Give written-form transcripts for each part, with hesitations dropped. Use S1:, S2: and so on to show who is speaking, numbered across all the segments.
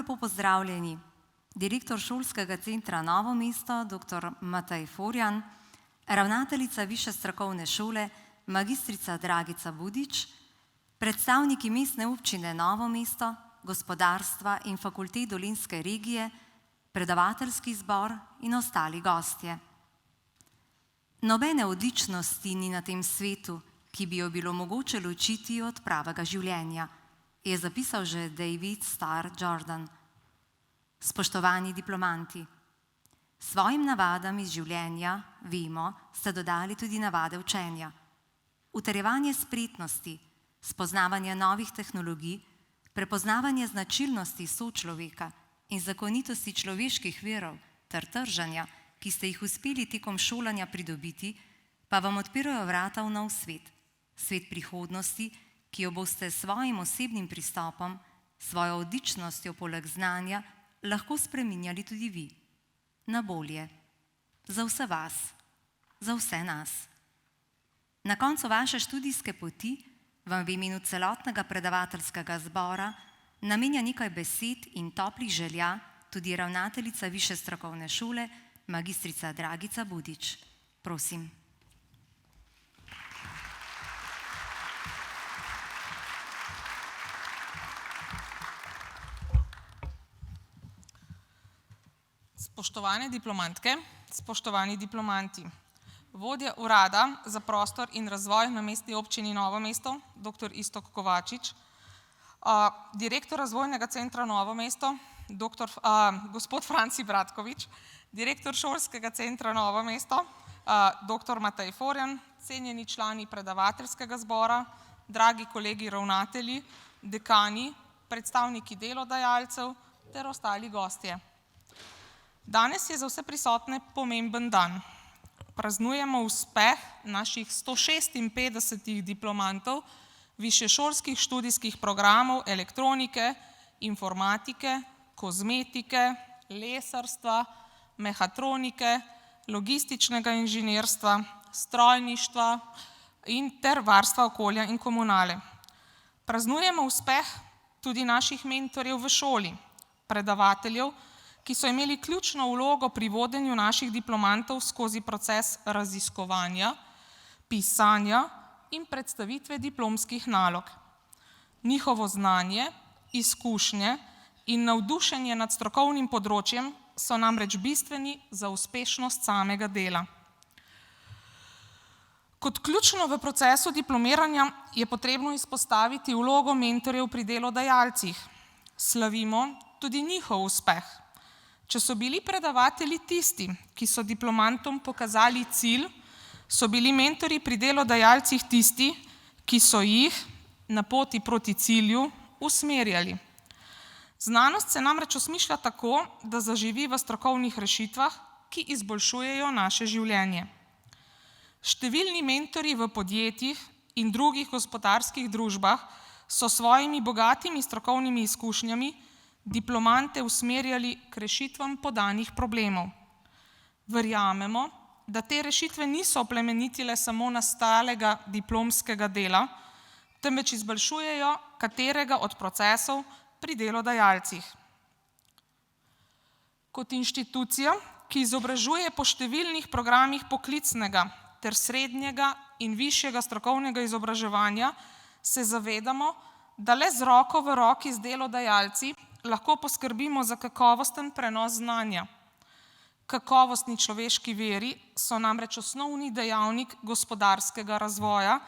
S1: lepo pozdravljeni. Direktor Šolskega centra Novo mesto, dr. Matej Forjan, ravnateljica Višje strokovne šole, magistrica Dragica Budič, predstavniki Mestne občine Novo mesto, gospodarstva in fakultet Dolenjske regije, predavateljski zbor in ostali gostje. Nobene odličnosti ni na tem svetu, ki bi jo bilo mogoče ločiti od pravega življenja, je zapisal že David Starr Jordan. Spoštovani diplomanti, svojim navadam iz življenja, vemo, ste dodali tudi navade učenja. Utrjevanje spretnosti, spoznavanje novih tehnologij, prepoznavanje značilnosti sočloveka in zakonitosti človeških virov ter trženja, ki ste jih uspeli tekom šolanja pridobiti, pa vam odpirajo vrata v nov svet. Svet prihodnosti, ki jo boste s svojim osebnim pristopom, svojo odličnostjo poleg znanja, lahko spreminjali tudi vi. Na bolje. Za vse vas. Za vse nas. Na koncu vaše študijske poti vam v imenu celotnega predavateljskega zbora namenja nekaj besed in toplih želja tudi ravnateljica Višje strokovne šole, magistrica Dragica Budič. Prosim.
S2: Spoštovane diplomantke, spoštovani diplomanti, vodja urada za prostor in razvoj na Mestni občini Novo mesto, dr. Iztok Kovačič, direktor Razvojnega centra Novo mesto, gospod Franci Bratkovič, direktor Šolskega centra Novo mesto, dr. Matej Forjan, cenjeni člani predavateljskega zbora, dragi kolegi ravnatelji, dekani, predstavniki delodajalcev ter ostali gostje. Danes je za vse prisotne pomemben dan. Praznujemo uspeh naših 156 diplomantov višješolskih študijskih programov elektronike, informatike, kozmetike, lesarstva, mehatronike, logističnega inženirstva, strojništva in ter varstva okolja in komunale. Praznujemo uspeh tudi naših mentorjev v šoli, predavateljev, ki so imeli ključno vlogo pri vodenju naših diplomantov skozi proces raziskovanja, pisanja in predstavitve diplomskih nalog. Njihovo znanje, izkušnje in navdušenje nad strokovnim področjem so namreč bistveni za uspešnost samega dela. Kot ključno v procesu diplomiranja je potrebno izpostaviti vlogo mentorjev pri delodajalcih. Slavimo tudi njihov uspeh. Če so bili predavatelji tisti, ki so diplomantom pokazali cilj, so bili mentorji pri delodajalcih tisti, ki so jih na poti proti cilju usmerjali. Znanost se namreč osmišlja tako, da zaživi v strokovnih rešitvah, ki izboljšujejo naše življenje. Številni mentorji v podjetjih in drugih gospodarskih družbah so s svojimi bogatimi strokovnimi izkušnjami diplomante usmerjali k rešitvam podanih problemov. Verjamemo, da te rešitve niso oplemenitile samo nastalega diplomskega dela, temveč izboljšujejo katerega od procesov pri delodajalcih. Kot inštitucija, ki izobražuje po številnih programih poklicnega ter srednjega in višjega strokovnega izobraževanja, se zavedamo, da le z roko v roki z delodajalci lahko poskrbimo za kakovosten prenos znanja. Kakovostni človeški viri so namreč osnovni dejavnik gospodarskega razvoja,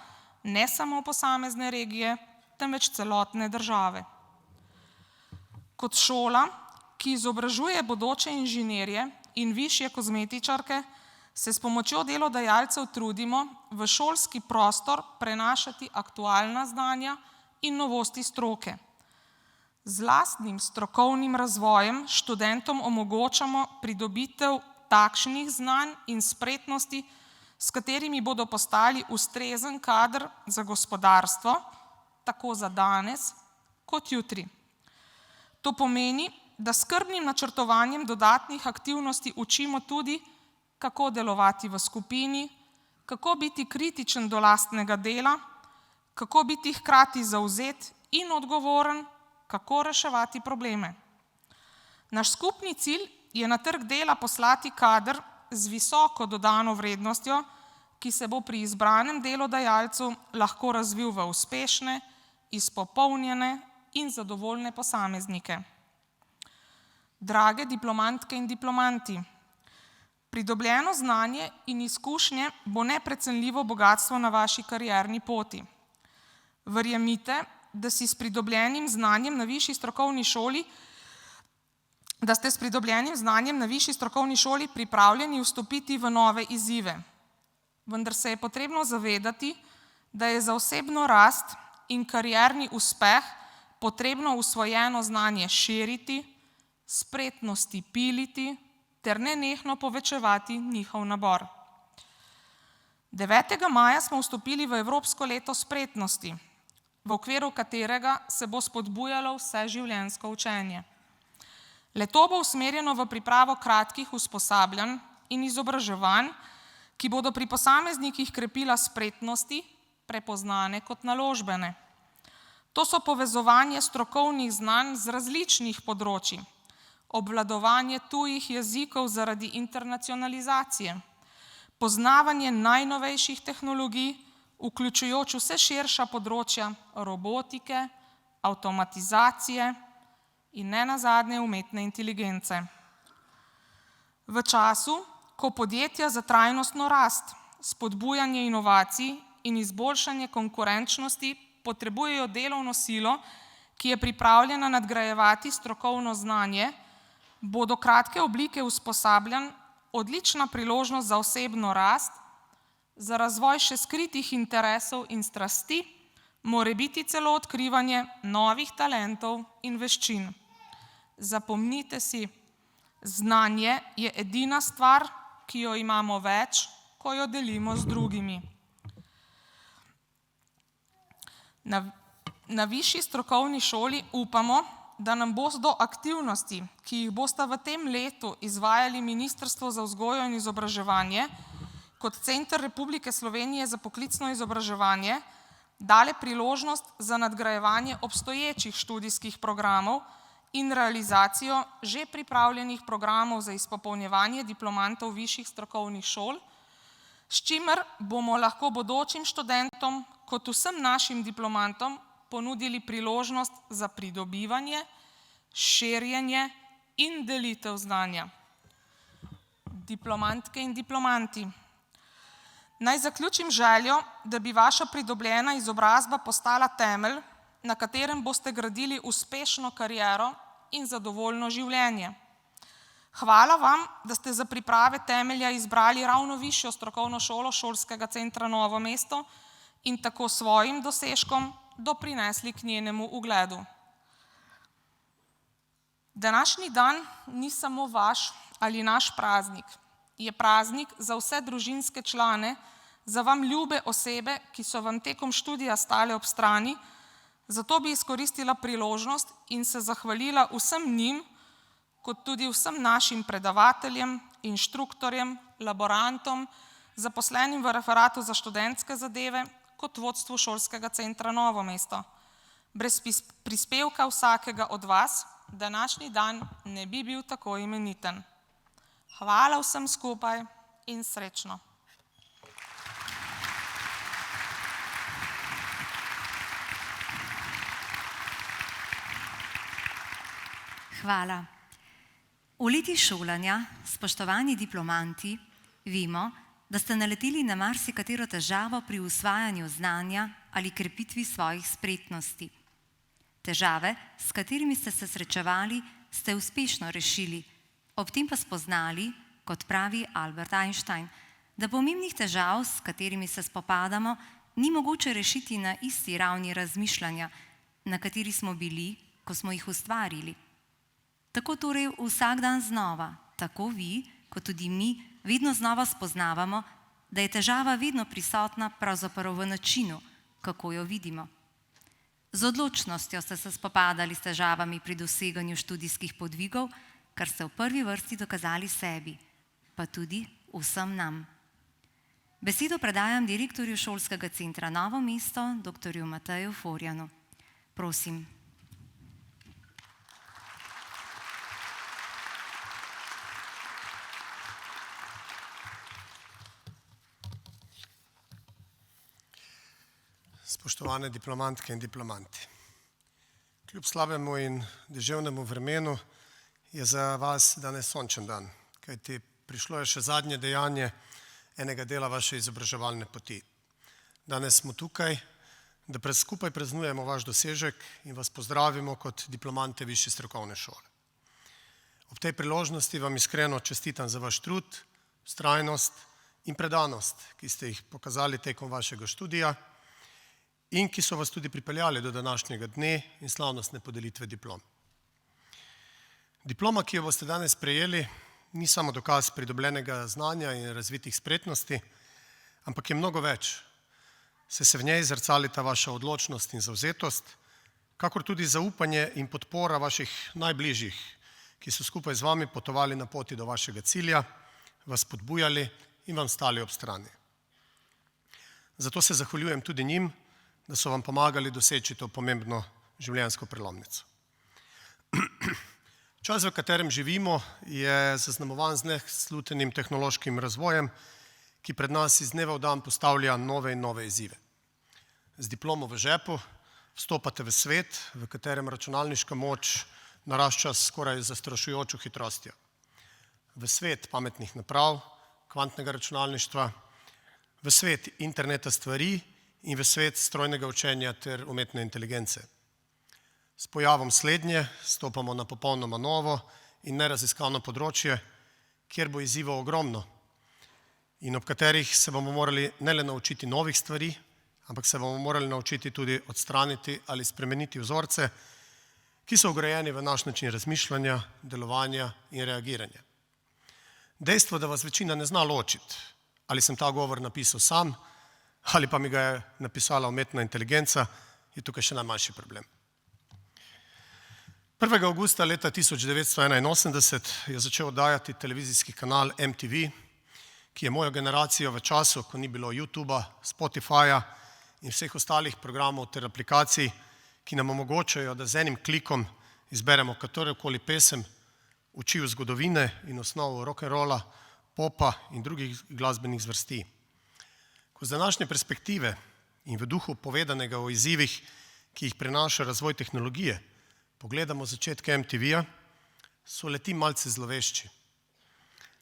S2: ne samo posamezne regije, temveč celotne države. Kot šola, ki izobražuje bodoče inženirje in višje kozmetičarke, se s pomočjo delodajalcev trudimo v šolski prostor prenašati aktualna znanja in novosti stroke. Z lastnim strokovnim razvojem študentom omogočamo pridobitev takšnih znanj in spretnosti, s katerimi bodo postali ustrezen kader za gospodarstvo, tako za danes kot jutri. To pomeni, da s skrbnim načrtovanjem dodatnih aktivnosti učimo tudi, kako delovati v skupini, kako biti kritičen do lastnega dela, kako biti hkrati zavzet in odgovoren, kako reševati probleme. Naš skupni cilj je na trg dela poslati kader z visoko dodano vrednostjo, ki se bo pri izbranem delodajalcu lahko razvil v uspešne, izpopolnjene in zadovoljne posameznike. Drage diplomantke in diplomanti, pridobljeno znanje in izkušnje bo neprecenljivo bogatstvo na vaši karierni poti. Verjemite, da ste s pridobljenim znanjem na višji strokovni šoli pripravljeni vstopiti v nove izzive. Vendar se je potrebno zavedati, da je za osebno rast in karierni uspeh potrebno usvojeno znanje širiti, spretnosti piliti ter nenehno povečevati njihov nabor. 9. maja smo vstopili v Evropsko leto spretnosti, v okviru katerega se bo spodbujalo vseživljenjsko učenje. Leto bo usmerjeno v pripravo kratkih usposabljanj in izobraževanj, ki bodo pri posameznikih krepila spretnosti, prepoznane kot naložbene. To so povezovanje strokovnih znanj z različnih področij, obvladovanje tujih jezikov zaradi internacionalizacije, poznavanje najnovejših tehnologij, vključujoč vse širša področja robotike, avtomatizacije in nenazadnje umetne inteligence. V času, ko podjetja za trajnostno rast, spodbujanje inovacij in izboljšanje konkurenčnosti potrebujejo delovno silo, ki je pripravljena nadgrajevati strokovno znanje, bodo kratke oblike usposabljanj odlična priložnost za osebno rast, za razvoj še skritih interesov in strasti, morebiti celo odkrivanje novih talentov in veščin. Zapomnite si, znanje je edina stvar, ki jo imamo več, ko jo delimo z drugimi. Na višji strokovni šoli upamo, da nam bodo aktivnosti, ki jih bosta v tem letu izvajali Ministrstvo za vzgojo in izobraževanje kot Center Republike Slovenije za poklicno izobraževanje, dale priložnost za nadgrajevanje obstoječih študijskih programov in realizacijo že pripravljenih programov za izpopolnjevanje diplomantov višjih strokovnih šol, s čimer bomo lahko bodočim študentom kot vsem našim diplomantom ponudili priložnost za pridobivanje, širjenje in delitev znanja. Diplomantke in diplomanti, naj zaključim željo, da bi vaša pridobljena izobrazba postala temelj, na katerem boste gradili uspešno kariero in zadovoljno življenje. Hvala vam, da ste za priprave temelja izbrali ravno višjo strokovno šolo Šolskega centra Novo mesto in tako svojim dosežkom doprinesli k njenemu ugledu. Današnji dan ni samo vaš ali naš praznik, je praznik za vse družinske člane, za vam ljube osebe, ki so vam tekom študija stale ob strani, zato bi izkoristila priložnost in se zahvalila vsem njim, kot tudi vsem našim predavateljem, inštruktorjem, laborantom, zaposlenim v referatu za študentske zadeve, kot vodstvu Šolskega centra Novo mesto. Brez prispevka vsakega od vas današnji dan ne bi bil tako imeniten. Hvala vsem skupaj in srečno.
S1: Hvala. V letih šolanja, spoštovani diplomanti, vemo, da ste naleteli na marsikatero težavo pri usvajanju znanja ali krepitvi svojih spretnosti. Težave, s katerimi ste se srečevali, ste uspešno rešili, ob tem pa spoznali, kot pravi Albert Einstein, da pomembnih težav, s katerimi se spopadamo, ni mogoče rešiti na isti ravni razmišljanja, na kateri smo bili, ko smo jih ustvarili. Tako torej vsak dan znova, tako vi, kot tudi mi, vedno znova spoznavamo, da je težava vedno prisotna pravzaprav v načinu, kako jo vidimo. Z odločnostjo ste se spopadali s težavami pri doseganju študijskih podvigov, kar ste v prvi vrsti dokazali sebi, pa tudi vsem nam. Besedo predajam direktorju Šolskega centra Novo mesto, dr. Mateju Forjanu. Prosim.
S3: Spoštovane diplomantke in diplomanti. Kljub slabemu in deževnemu vremenu je za vas danes sončen dan, kajti prišlo je še zadnje dejanje enega dela vaše izobraževalne poti. Danes smo tukaj, da skupaj praznujemo vaš dosežek in vas pozdravimo kot diplomante Višje strokovne šole. Ob tej priložnosti vam iskreno čestitam za vaš trud, vztrajnost in predanost, ki ste jih pokazali tekom vašega študija in ki so vas tudi pripeljali do današnjega dne in slavnostne podelitve diplom. Diploma, ki jo boste danes prejeli, ni samo dokaz pridobljenega znanja in razvitih spretnosti, ampak je mnogo več. Se v njej zrcalita vaša odločnost in zavzetost, kakor tudi zaupanje in podpora vaših najbližjih, ki so skupaj z vami potovali na poti do vašega cilja, vas podbujali in vam stali ob strani. Zato se zahvaljujem tudi njim, da so vam pomagali doseči to pomembno življenjsko prelomnico. Čas, v katerem živimo, je zaznamovan z neslutenim tehnološkim razvojem, ki pred nas iz dneva v dan postavlja nove in nove izzive. Z diplomo v žepu vstopate v svet, v katerem računalniška moč narašča s skoraj zastrašujočo hitrostjo. V svet pametnih naprav, kvantnega računalništva, v svet interneta stvari in v svet strojnega učenja ter umetne inteligence. S pojavom slednje stopamo na popolnoma novo in neraziskano področje, kjer bo izzivov ogromno in ob katerih se bomo morali ne le naučiti novih stvari, ampak se bomo morali naučiti tudi odstraniti ali spremeniti vzorce, ki so vgrajeni v naš način razmišljanja, delovanja in reagiranja. Dejstvo, da vas večina ne zna ločiti, ali sem ta govor napisal sam, ali pa mi ga je napisala umetna inteligenca, je tukaj še najmanjši problem. 1. avgusta leta 1981 je začel oddajati televizijski kanal MTV, ki je mojo generacijo v času, ko ni bilo YouTuba, Spotifyja in vseh ostalih programov ter aplikacij, ki nam omogočajo, da z enim klikom izberemo katerokoli pesem, učil zgodovine in osnovo rock'n'rolla, popa in drugih glasbenih zvrsti. Ko z današnje perspektive in v duhu povedanega o izzivih, ki jih prinaša razvoj tehnologije, pogledamo začetke MTV-ja, so le-ti malce zlovešči.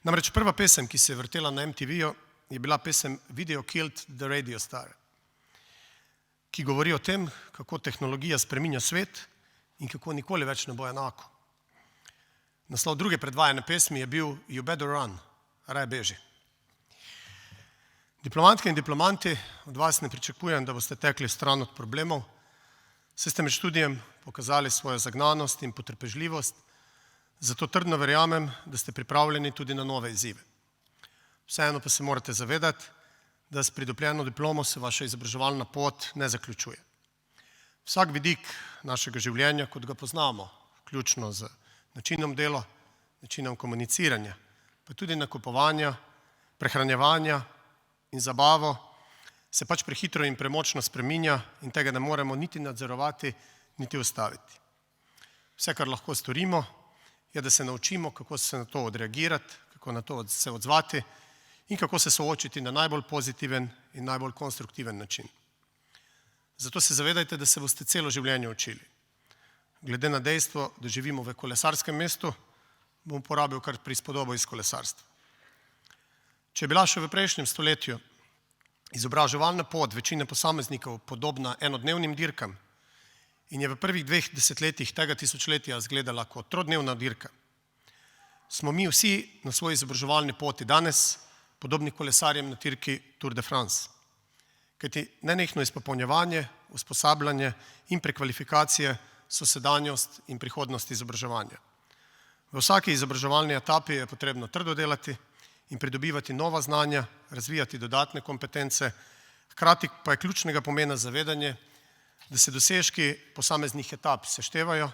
S3: Namreč prva pesem, ki se je vrtela na MTV-ju, je bila pesem Video Killed the Radio Star, ki govori o tem, kako tehnologija spreminja svet in kako nikoli več ne bo enako. Naslov druge predvajane pesmi je bil You Better Run, raje beži. Diplomantke in diplomanti, od vas ne pričakujem, da boste tekli stran od problemov, saj ste med študijem pokazali svojo zagnanost in potrpežljivost, zato trdno verjamem, da ste pripravljeni tudi na nove izzive. Vseeno pa se morate zavedati, da s pridobljeno diplomo se vaša izobraževalna pot ne zaključuje. Vsak vidik našega življenja, kot ga poznamo, vključno z načinom dela, načinom komuniciranja, pa tudi nakupovanja, prehranjevanja in zabavo, se pač prehitro in premočno spreminja in tega ne moremo niti nadzorovati, niti ustaviti. Vse, kar lahko storimo, je, da se naučimo, kako se na to odreagirati, kako na to se odzvati in kako se soočiti na najbolj pozitiven in najbolj konstruktiven način. Zato se zavedajte, da se boste celo življenje učili. Glede na dejstvo, da živimo v kolesarskem mestu, bom uporabil kar prispodobo iz kolesarstva. Če je bila še v prejšnjem stoletju izobraževalna pot večine posameznikov podobna enodnevnim dirkam in je v prvih 2 desetletjih tega tisočletja izgledala kot trodnevna dirka, smo mi vsi na svoji izobraževalni poti danes podobni kolesarjem na dirki Tour de France. Kajti nenehno izpopolnjevanje, usposabljanje in prekvalifikacije so sedanjost in prihodnost izobraževanja. V vsaki izobraževalni etapi je potrebno trdo delati in pridobivati nova znanja, razvijati dodatne kompetence, hkrati pa je ključnega pomena zavedanje, da se dosežki posameznih etap seštevajo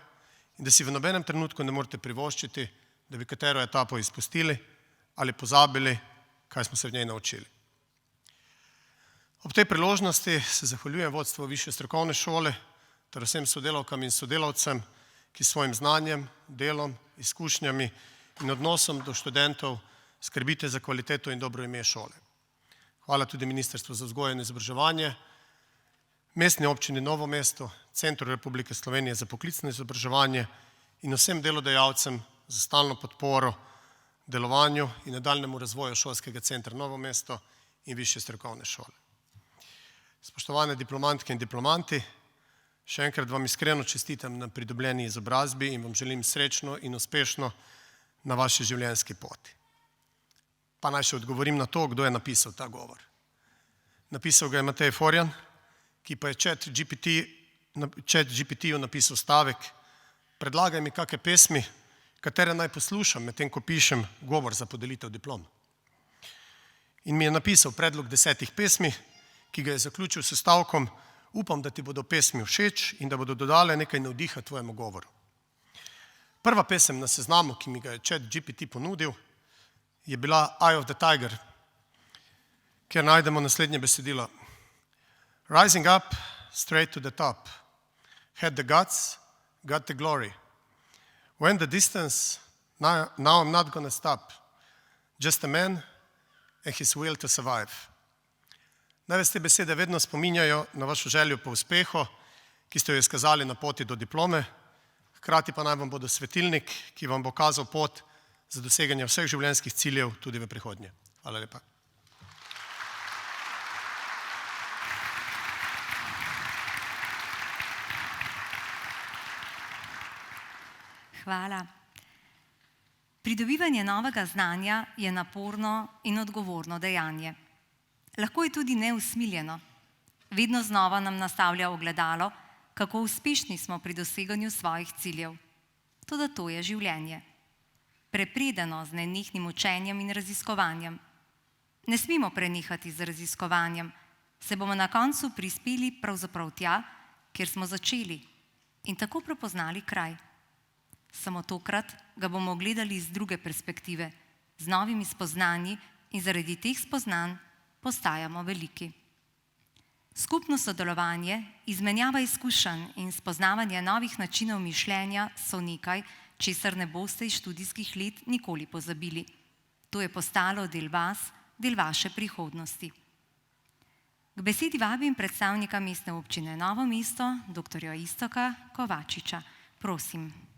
S3: in da si v nobenem trenutku ne morete privoščiti, da bi katero etapo izpustili ali pozabili, kaj smo se v njej naučili. Ob tej priložnosti se zahvaljujem vodstvu Višje strokovne šole ter vsem sodelavkam in sodelavcem, ki s svojim znanjem, delom, izkušnjami in odnosom do študentov skrbite za kvaliteto in dobro ime šole. Hvala tudi Ministrstvu za vzgojo in izobraževanje, Mestni občini Novo mesto, Centru Republike Slovenije za poklicno izobraževanje in vsem delodajalcem za stalno podporo delovanju in nadaljnjemu razvoju šolskega centra Novo mesto in višje strokovne šole. Spoštovane diplomantke in diplomanti, še enkrat vam iskreno čestitam na pridobljeni izobrazbi in vam želim srečno in uspešno na vaši življenjski poti. Pa naj še odgovorim na to, kdo je napisal ta govor. Napisal ga je Matej Forjan, ki pa je ChatGPT-ju napisal stavek: predlagaj mi kakšne pesmi, katere naj poslušam, medtem ko pišem govor za podelitev diplom. In mi je napisal predlog 10 pesmi, ki ga je zaključil s stavkom: upam, da ti bodo pesmi všeč in da bodo dodale nekaj navdiha tvojemu govoru. Prva pesem na seznamu, ki mi ga je ChatGPT ponudil, je bila Eye of the Tiger, kjer najdemo naslednje besedilo: Rising up, straight to the top, had the guts, got the glory. Went the distance, now I'm not gonna stop. Just a man and his will to survive. Naj vas te besede vedno spominjajo na vašo željo po uspehu, ki ste jo izkazali na poti do diplome, hkrati pa naj vam bodo svetilnik, ki vam bo kazal pot za doseganje vseh življenjskih ciljev tudi v prihodnje. Hvala lepa.
S1: Hvala. Pridobivanje novega znanja je naporno in odgovorno dejanje. Lahko je tudi neusmiljeno. Vedno znova nam nastavlja ogledalo, kako uspešni smo pri doseganju svojih ciljev. Toda to je življenje. Prepredeno z nenehnim učenjem in raziskovanjem. Ne smemo prenehati z raziskovanjem, se bomo na koncu prispeli pravzaprav tja, kjer smo začeli in tako prepoznali kraj. Samo tokrat ga bomo gledali z druge perspektive, z novimi spoznanji in zaradi teh spoznanj postajamo veliki. Skupno sodelovanje, izmenjava izkušenj in spoznavanje novih načinov mišljenja so nekaj, česar ne boste iz študijskih let nikoli pozabili. To je postalo del vas, del vaše prihodnosti. K besedi vabim predstavnika Mestne občine Novo mesto, dr. Iztoka Kovačiča. Prosim.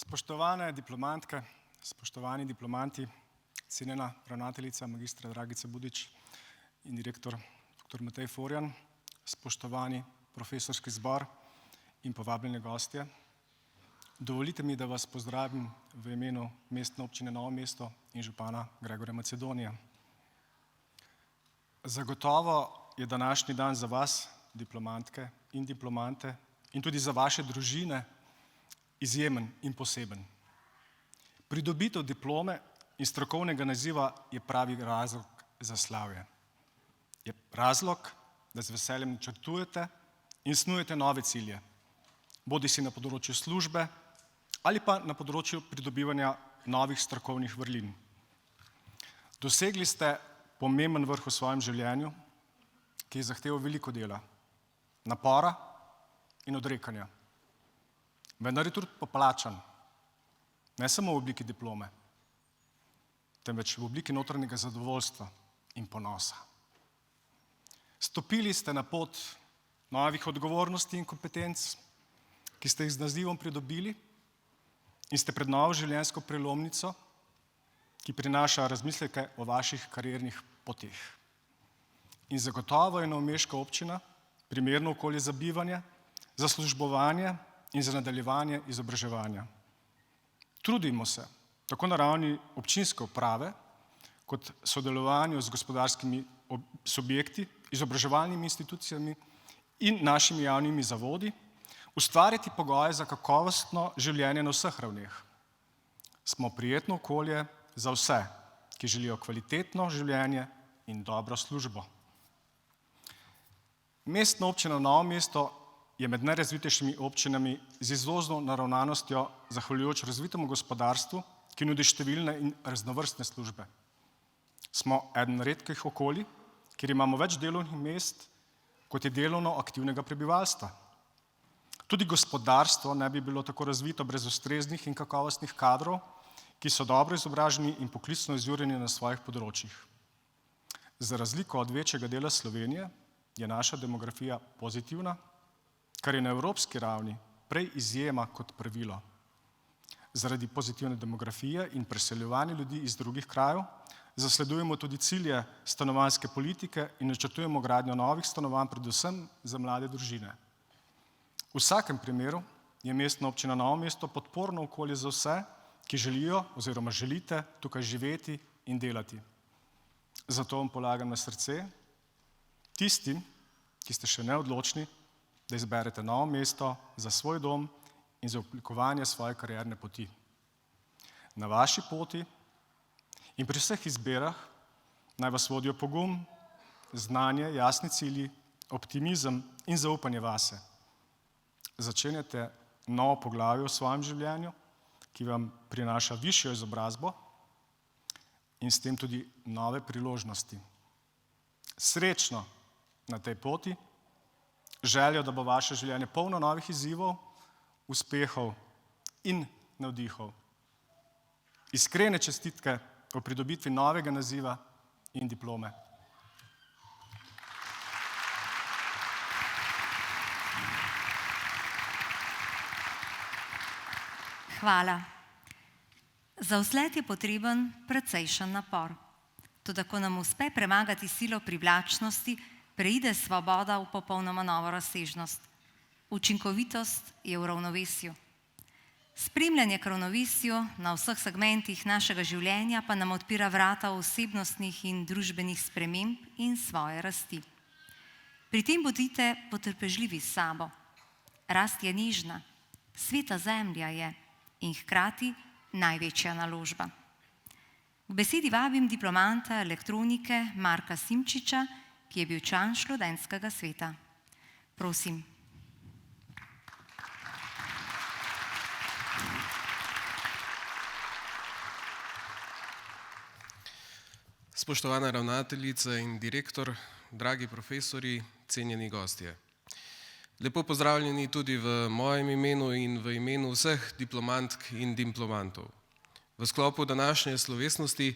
S4: Spoštovane diplomantke, spoštovani diplomanti, cenjena ravnateljica magistra Dragica Budič in direktor dr. Matej Forjan, spoštovani profesorski zbor in povabljeni gostje. Dovolite mi, da vas pozdravim v imenu Mestne občine Novo mesto in župana Gregorja Macedonija. Zagotovo je današnji dan za vas, diplomantke in diplomante, in tudi za vaše družine izjemen in poseben. Pridobitev diplome in strokovnega naziva je pravi razlog za slavje. Je razlog, da z veseljem načrtujete in snujete nove cilje, bodisi na področju službe ali pa na področju pridobivanja novih strokovnih vrlin. Dosegli ste pomemben vrh v svojem življenju, ki je zahteval veliko dela, napora in odrekanja. Vendar je tudi poplačan, ne samo v obliki diplome, temveč v obliki notranjega zadovoljstva in ponosa. Stopili ste na pot novih odgovornosti in kompetenc, ki ste jih z nazivom pridobili, in ste pred novo življenjsko prelomnico, ki prinaša razmisleke o vaših kariernih poteh. In zagotovo je novomeška občina primerno okolje za bivanje, za službovanje in za nadaljevanje izobraževanja. Trudimo se, tako na ravni občinske uprave, kot sodelovanju z gospodarskimi subjekti, izobraževalnimi institucijami in našimi javnimi zavodi, ustvariti pogoje za kakovostno življenje na vseh ravneh. Smo prijetno okolje za vse, ki želijo kvalitetno življenje in dobro službo. Mestna občina Novo mesto je med najrazvitejšimi občinami z izvozno naravnanostjo, zahvaljujoč razvitemu gospodarstvu, ki nudi številne in raznovrstne službe. Smo eden redkih okolij, kjer imamo več delovnih mest, kot je delovno aktivnega prebivalstva. Tudi gospodarstvo ne bi bilo tako razvito brez ustreznih in kakovostnih kadrov, ki so dobro izobraženi in poklicno izurjeni na svojih področjih. Za razliko od večjega dela Slovenije je naša demografija pozitivna, kar je na evropski ravni prej izjema kot pravilo. Zaradi pozitivne demografije in preseljevanja ljudi iz drugih krajev zasledujemo tudi cilje stanovanjske politike in načrtujemo gradnjo novih stanovanj, predvsem za mlade družine. V vsakem primeru je Mestna občina Novo mesto podporno okolje za vse, ki želijo oziroma želite tukaj živeti in delati. Zato vam polagam na srce, tistim, ki ste še neodločni, da izberete Novo mesto za svoj dom in za oblikovanje svoje karierne poti. Na vaši poti in pri vseh izbirah naj vas vodijo pogum, znanje, jasni cilji, optimizem in zaupanje vase. Začenjate novo poglavje v svojem življenju, ki vam prinaša višjo izobrazbo in s tem tudi nove priložnosti. Srečno na tej poti, željo, da bo vaše življenje polno novih izzivov, uspehov in navdihov. Iskrene čestitke o pridobitvi novega naziva in diplome.
S1: Hvala. Za vzlet je potreben precejšen napor. Toda ko nam uspe premagati silo privlačnosti, preide svoboda v popolnoma novo razsežnost. Učinkovitost je v ravnovesju. Spremljanje k ravnovesju na vseh segmentih našega življenja pa nam odpira vrata osebnostnih in družbenih sprememb in svoje rasti. Pri tem bodite potrpežljivi s sabo. Rast je nežna, sveta zemlja je in hkrati največja naložba. K besedi vabim diplomanta elektronike Marka Simčiča, ki je bil član študentskega sveta. Prosim.
S5: Spoštovana ravnateljica in direktor, dragi profesori, cenjeni gostje. Lepo pozdravljeni tudi v mojem imenu in v imenu vseh diplomantk in diplomantov. V sklopu današnje slovesnosti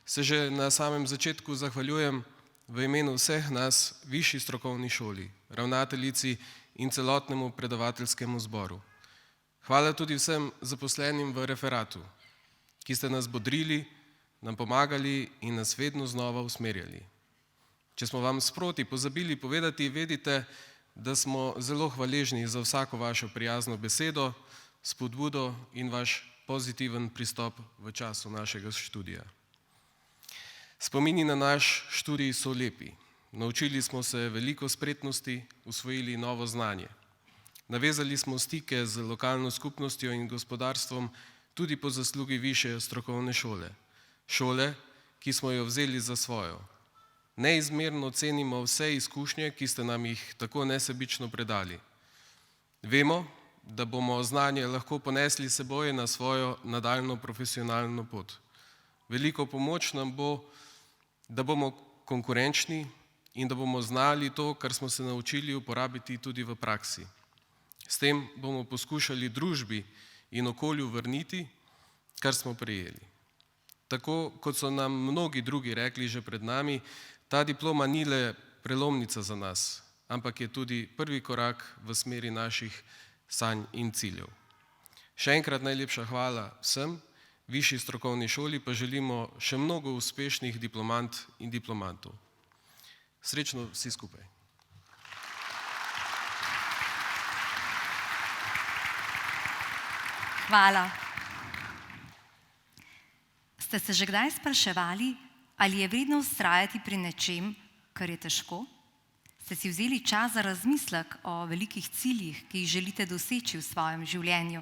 S5: se že na samem začetku zahvaljujem v imenu vseh nas višji strokovni šoli, ravnateljici in celotnemu predavateljskemu zboru. Hvala tudi vsem zaposlenim v referatu, ki ste nas bodrili, nam pomagali in nas vedno znova usmerjali. Če smo vam sproti pozabili povedati, vedite, da smo zelo hvaležni za vsako vašo prijazno besedo, spodbudo in vaš pozitiven pristop v času našega študija. Spomini na naš študij so lepi. Naučili smo se veliko spretnosti, usvojili novo znanje. Navezali smo stike z lokalno skupnostjo in gospodarstvom tudi po zaslugi višje strokovne šole. Šole, ki smo jo vzeli za svojo. Neizmerno cenimo vse izkušnje, ki ste nam jih tako nesebično predali. Vemo, da bomo znanje lahko ponesli seboj na svojo nadaljnjo profesionalno pot. Veliko pomoč nam bo, da bomo konkurenčni in da bomo znali to, kar smo se naučili, uporabiti tudi v praksi. S tem bomo poskušali družbi in okolju vrniti, kar smo prejeli. Tako kot so nam mnogi drugi rekli že pred nami, ta diploma ni le prelomnica za nas, ampak je tudi prvi korak v smeri naših sanj in ciljev. Še enkrat najlepša hvala vsem, višji strokovni šoli pa želimo še mnogo uspešnih diplomant in diplomantov. Srečno vsi skupaj.
S1: Hvala. Ste se že kdaj spraševali, ali je vredno vztrajati pri nečem, kar je težko? Ste si vzeli čas za razmislek o velikih ciljih, ki jih želite doseči v svojem življenju?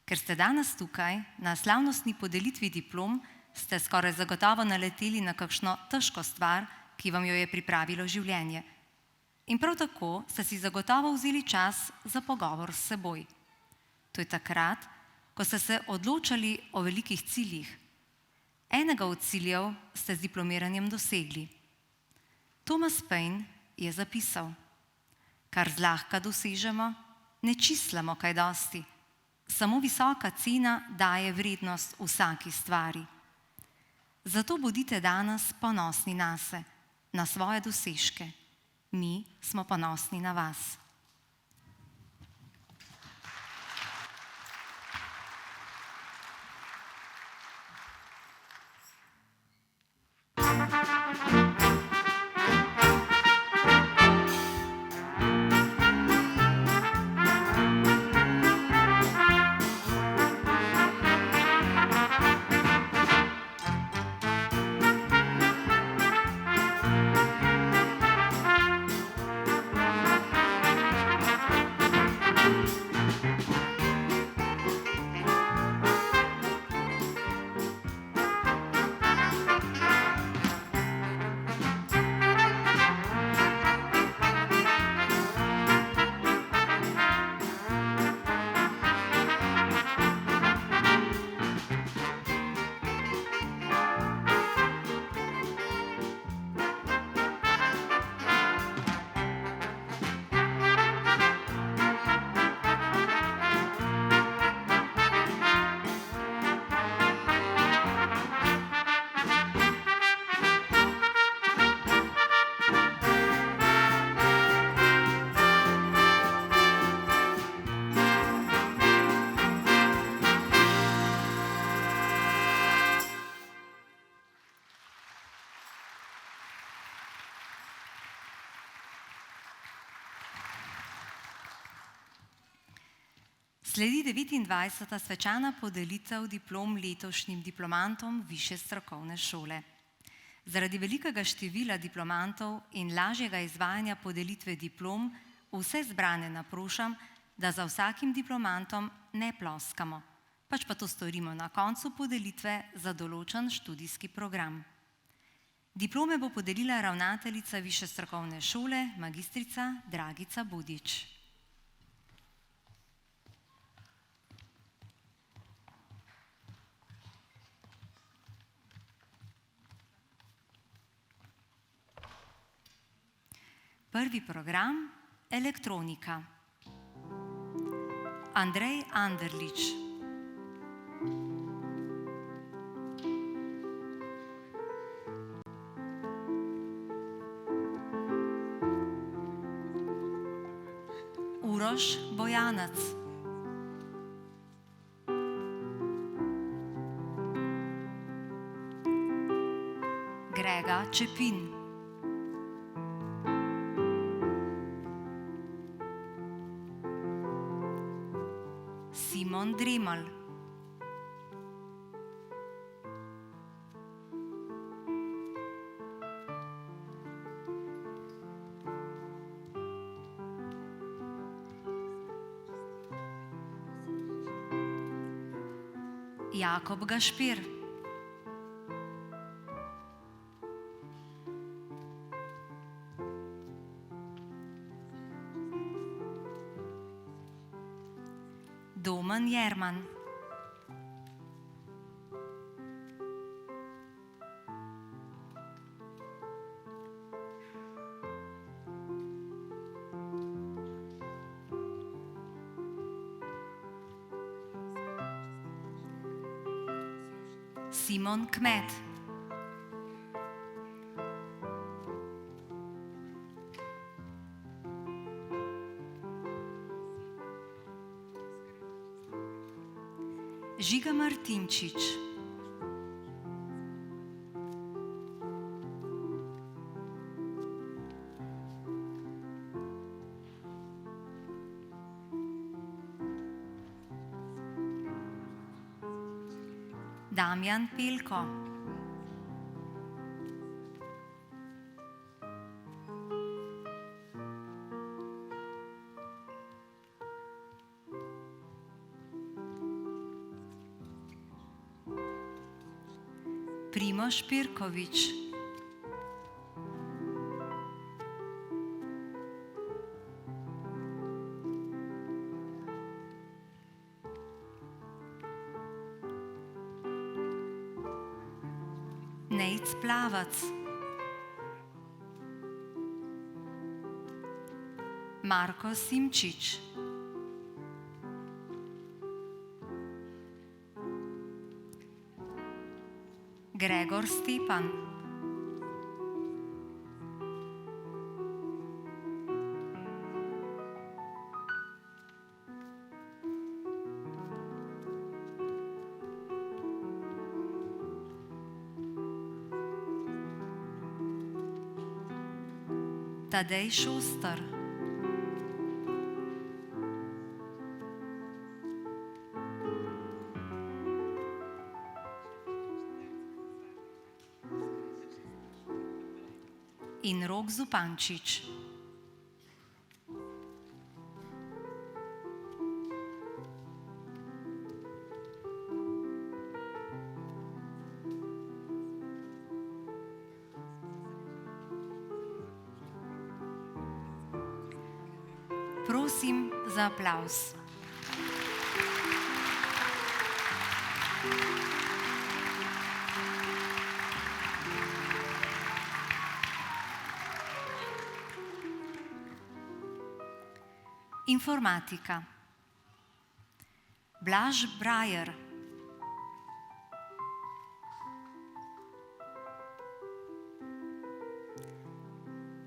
S1: Ker ste danes tukaj, na slavnostni podelitvi diplom, ste skoraj zagotovo naleteli na kakšno težko stvar, ki vam jo je pripravilo življenje. In prav tako ste si zagotovo vzeli čas za pogovor s seboj. To je takrat, ko ste se odločali o velikih ciljih. Enega od ciljev ste z diplomiranjem dosegli. Thomas Paine je zapisal: kar zlahka dosežemo, ne čislamo kaj dosti, Samo visoka cena daje vrednost vsaki stvari. Zato bodite danes ponosni nase, na svoje dosežke. Mi smo ponosni na vas. Sledi 29. svečana podelitev diplom letošnjim diplomantom Višje strokovne šole. Zaradi velikega števila diplomantov in lažjega izvajanja podelitve diplom vse zbrane naprošam, da za vsakim diplomantom ne ploskamo, pač pa to storimo na koncu podelitve za določen študijski program. Diplome bo podelila ravnateljica Višje strokovne šole, magistrica Dragica Budič. Prvi program elektronika. Andrej Anderlič. Uroš Bojanac. Grega Čepin. Simon Dremelj. Jakob Gašpir. Domen Jerman. Simon Kmet. Žiga Martinčič. Damjan Pelko. Primož Pirkovič. Nejc Plavac. Marko Simčič. Gregor Stepan, Tadej Šuster, in Rok Zupančič. Prosim za aplavz. Informatika. Blaž Brajer,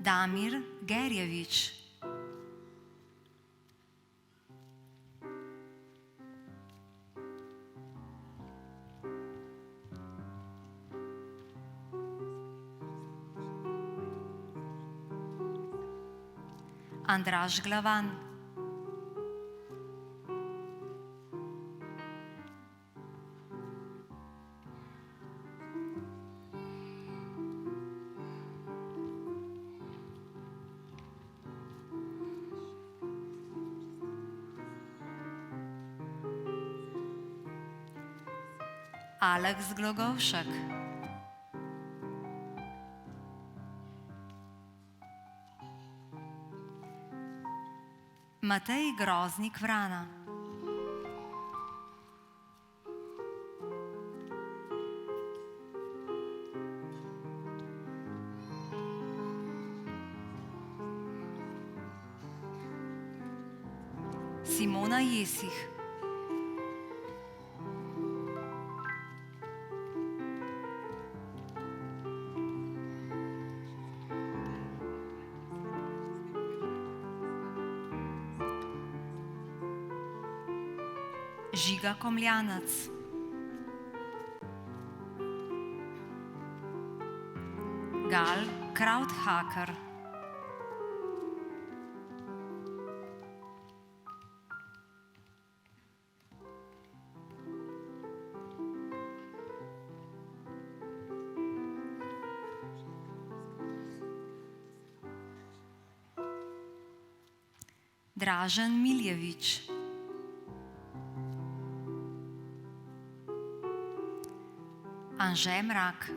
S1: Damir Gerjevič, Andraž Glavan, Aleks Glogovšek, Matej Groznik Vrana, Simona Jesih, Žiga Komljanac, Gal Krauthaker, Dražen Miljevič, Anže Mrak,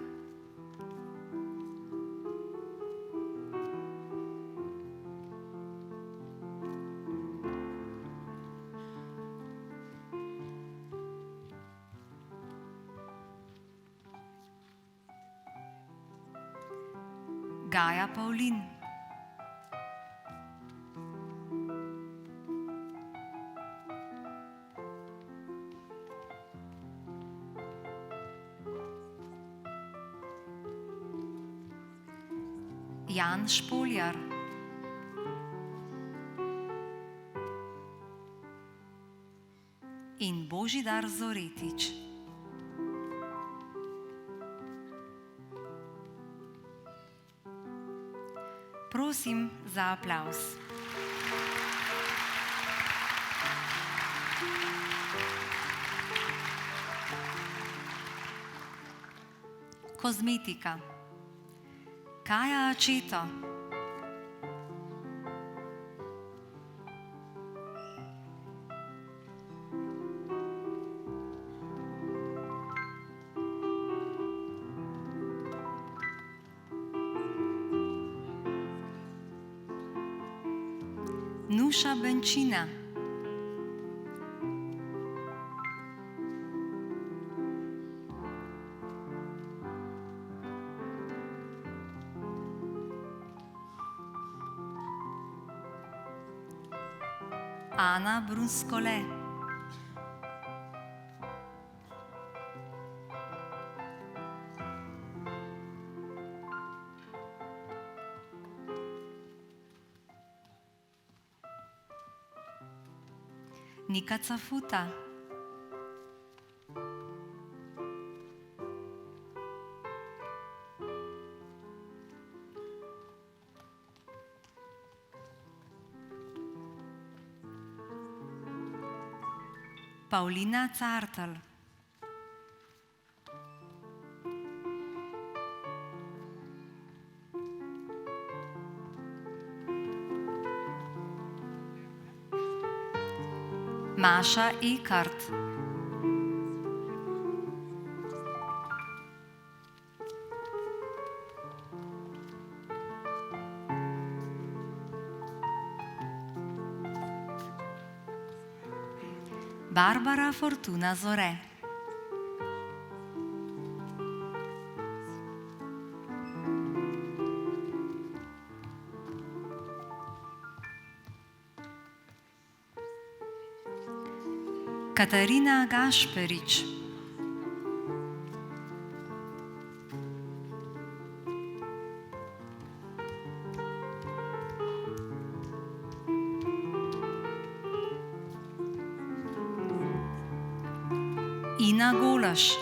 S1: Gaja Pavlin, Jan Špoljar, in Božidar Zoretič. Prosim za aplavz. Kozmetika. Kaja Ačeto, Nuša Benčina, Ana Brunskole, Nika Cafuta, Paulina Cartl, Maša Ekart, Barbara Fortuna Zore, Katarina Gašperič, Ina Golaš,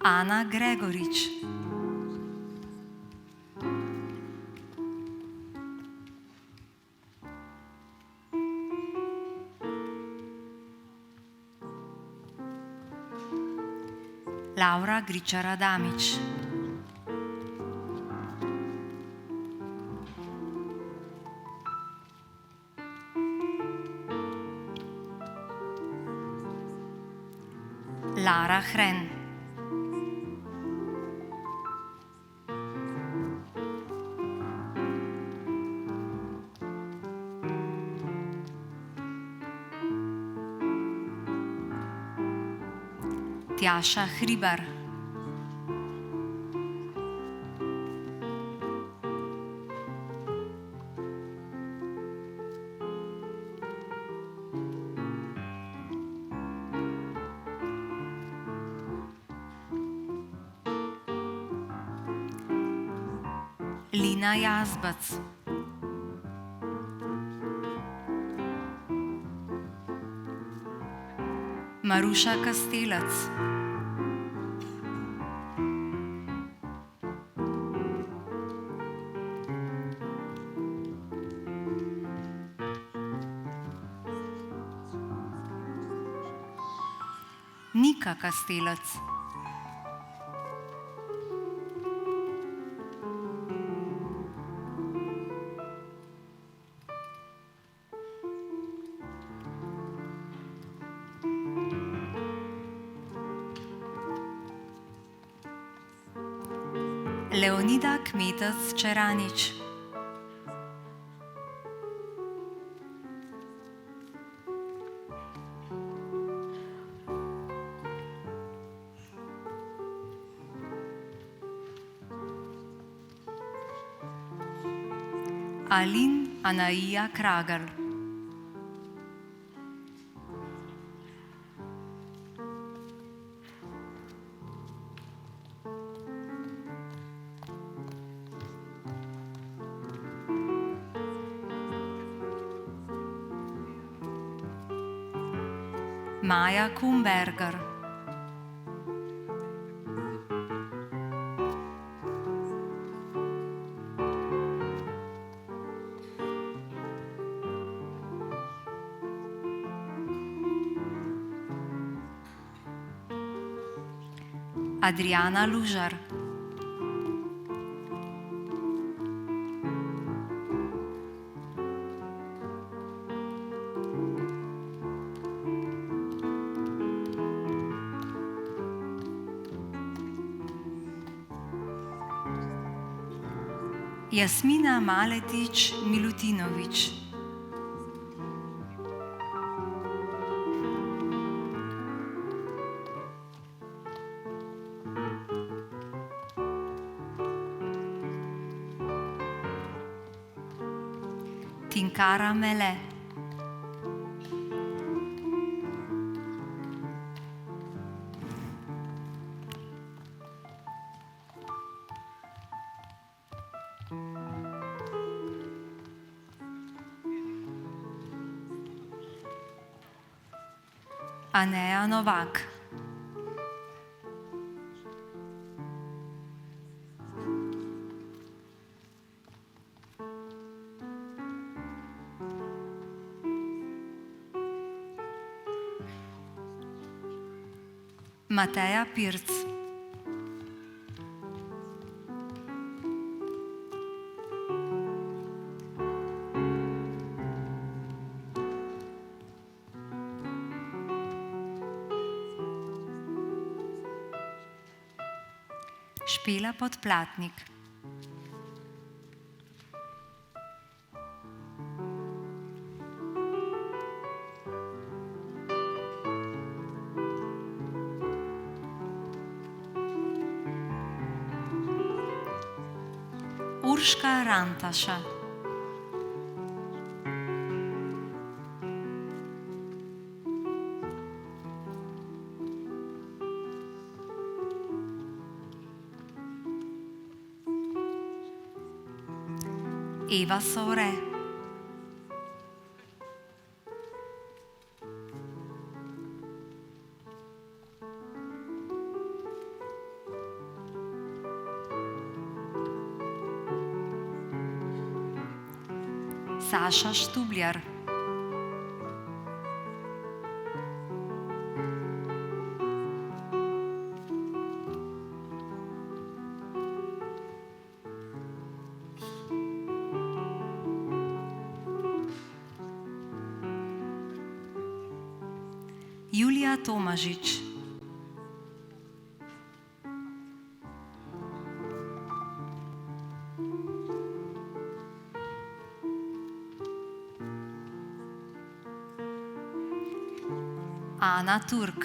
S1: Ana Gregorič, Laura Gričar Adamič, Lara Hren, Tjaša Hribar, Lina Jazbec, Maruša Kastelec, Nika Kastelec, Leonida Kmetec Čeranič, Alin Anaija Kragl, Maja Kumberger, Adriana Lužar, Jasmina Maletič Milutinovič, Tinkara Mele, Aneja Novak, Mateja Pirc, Špela Podplatnik, Urška Rantaša, Eva Sore, Saša Štubljar, Julija Tomažič, Ana Turk,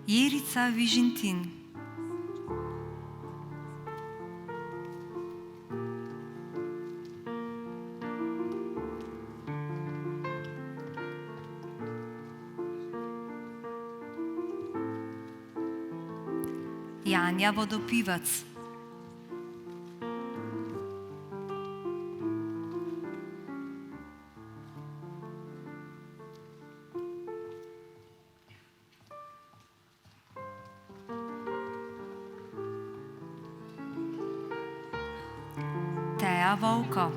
S1: Jerica Vižintin, Janja Vodopivac, Teja Volko,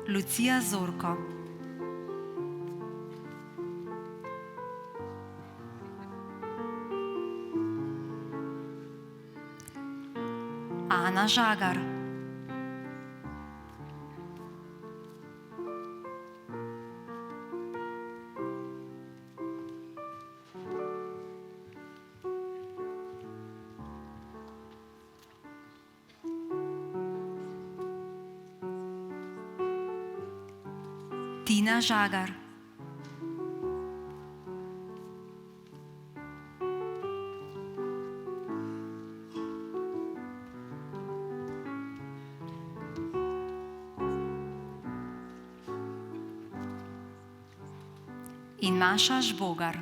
S1: Lucija Zorko, Ana Žagar, Tina Žagar, in Maša Žbogar.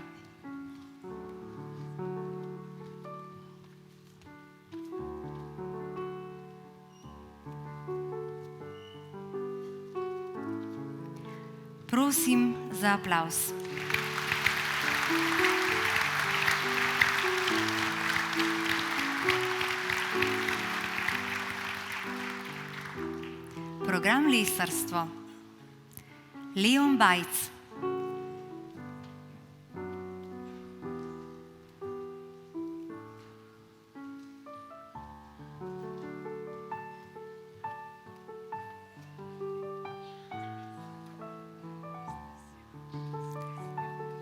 S1: Prosim za aplavz. Program lesarstvo. Leon Bajc.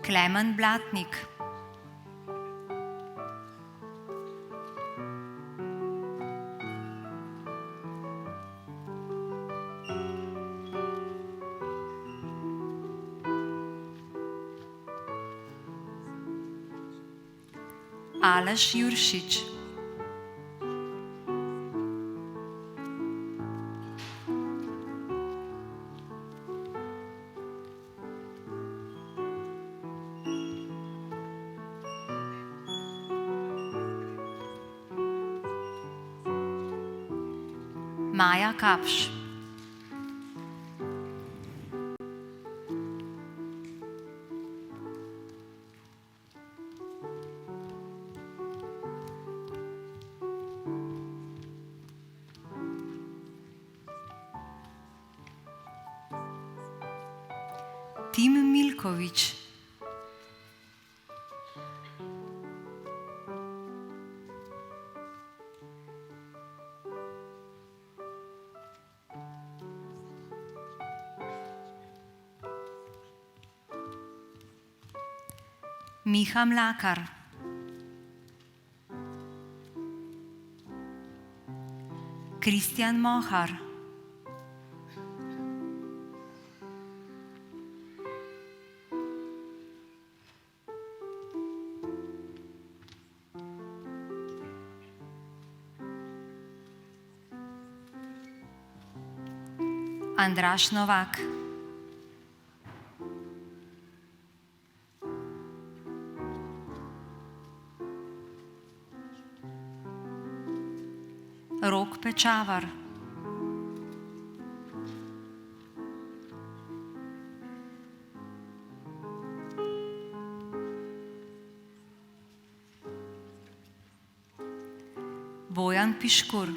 S1: Klemen Blatnik. Aleš Juršič, Maja Kapš, Tim Milkovič, Miha Mlakar, Kristjan Mohar, Andraž Novak, Rok Pečavar, Bojan Piškur,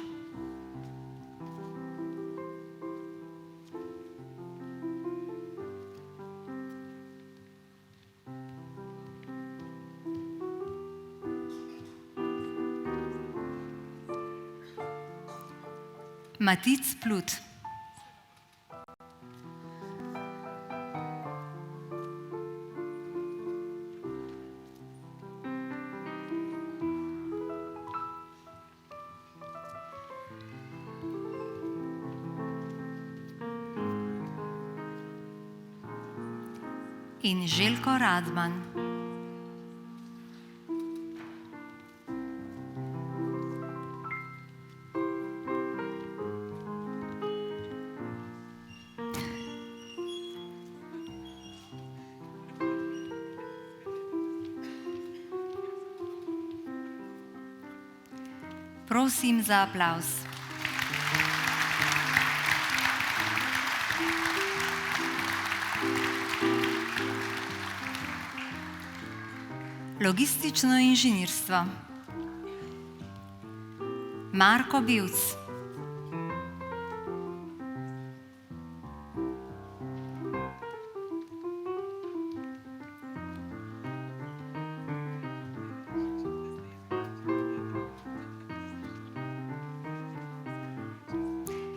S1: Matic Plut, in Željko Radman. Prosim za aplavz. Logistično inženirstvo. Marko Bevc.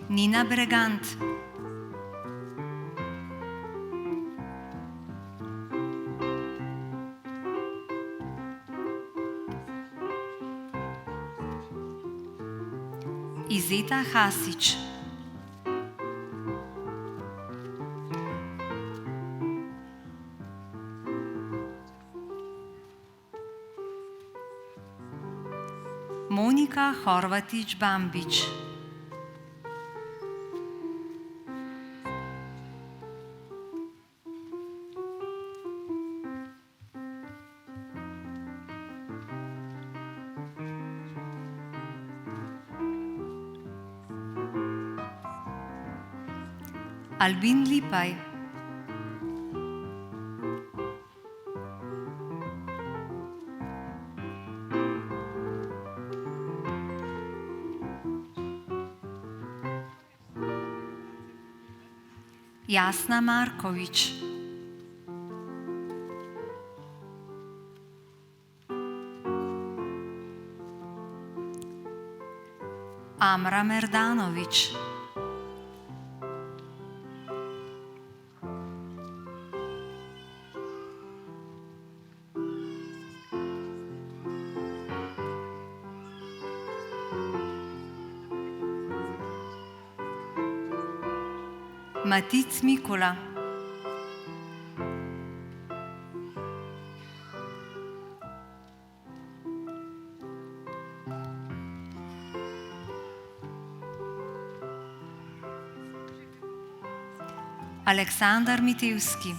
S1: Nina Bregant. Izeta Hasič. Monika Horvatič Bambič. Albin Lipaj. Jasna Markovič. Amra Merdanovič. Matic Mikula. Aleksandar Mitevski,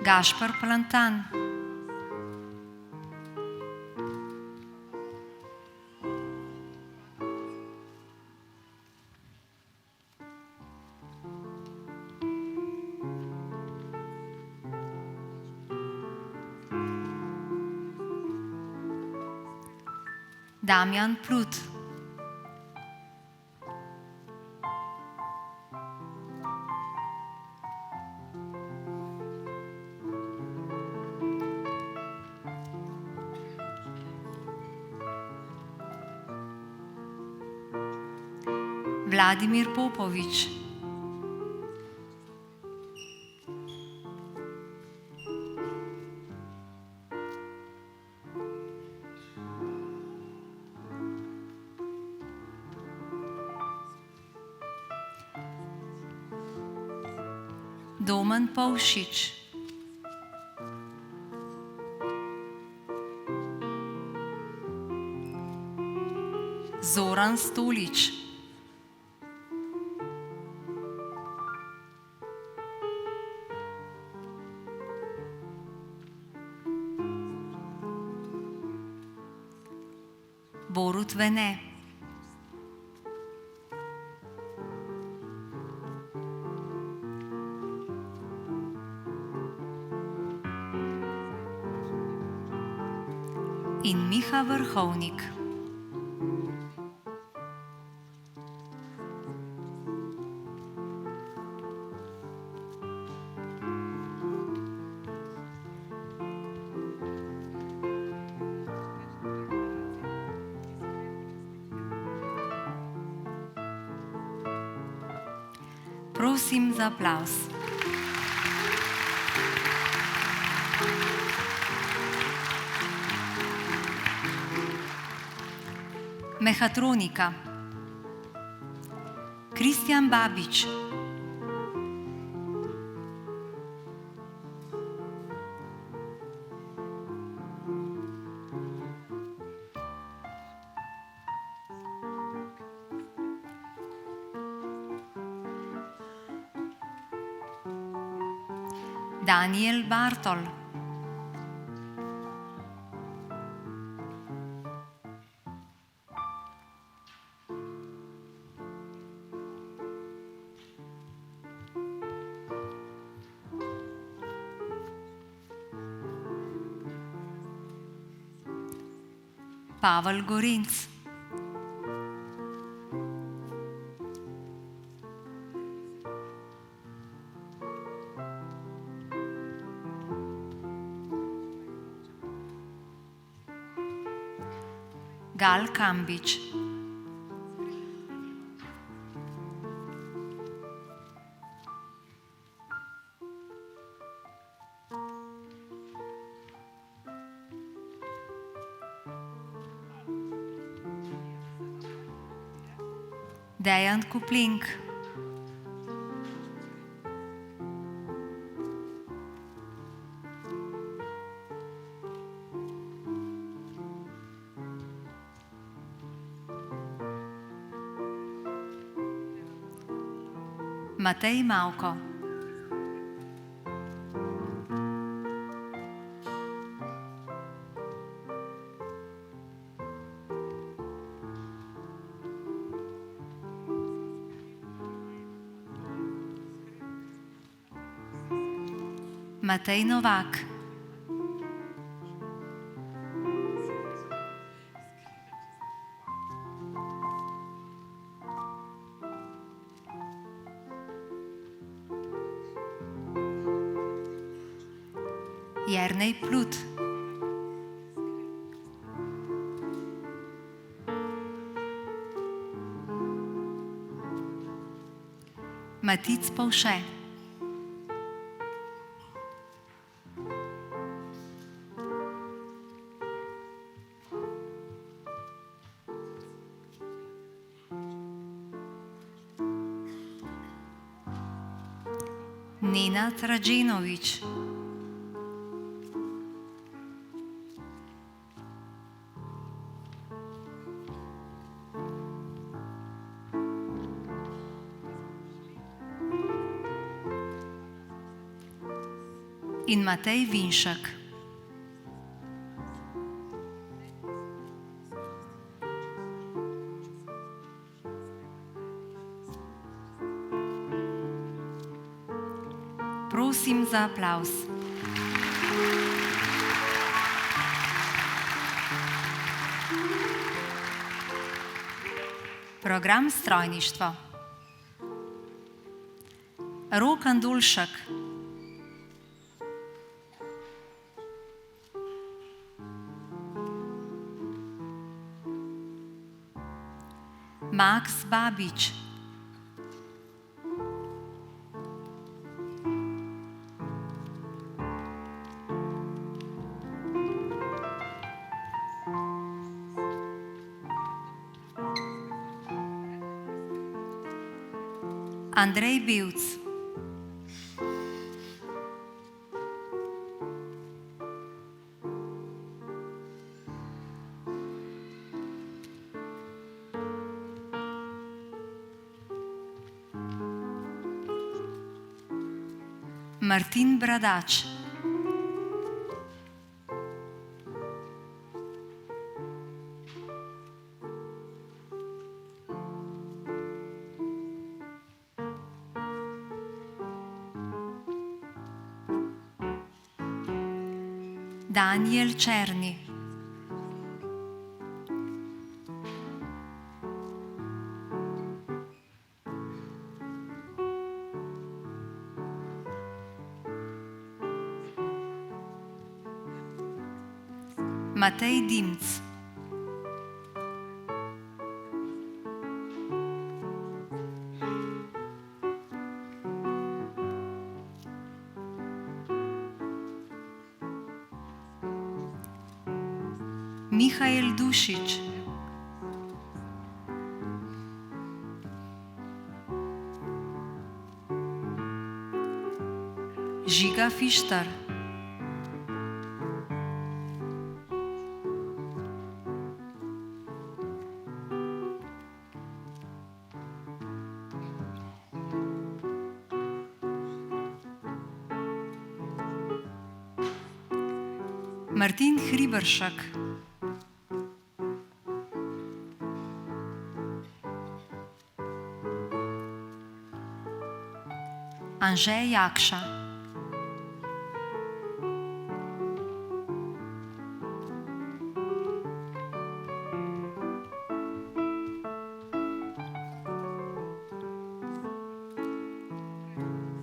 S1: Gašper Plantan, Damjan Plut, Vladimir Popovič, Domen Pavšič, Zoran Stolič, Borut Vene, in Miha Vrhovnik. Prosim za aplavz. Mehatronika. Kristjan Babič, Daniel Bartol, Pavel Gorenc, Gal Kambič, Dejan Kuplink, Matej Mavko, Matej Novak, Jernej Plut, Matic Povše, Nenad Rađenović, in Matej Vinšek. Prosim za aplavz. Program strojništvo. Rok Andulšek. Max Babič. Andrej Bevc. Martin Bradač. Daniel Černi. Matej Dimc. Mihael Dušič. Žiga Fištar. Martin Hriberšek. Anže Jakša.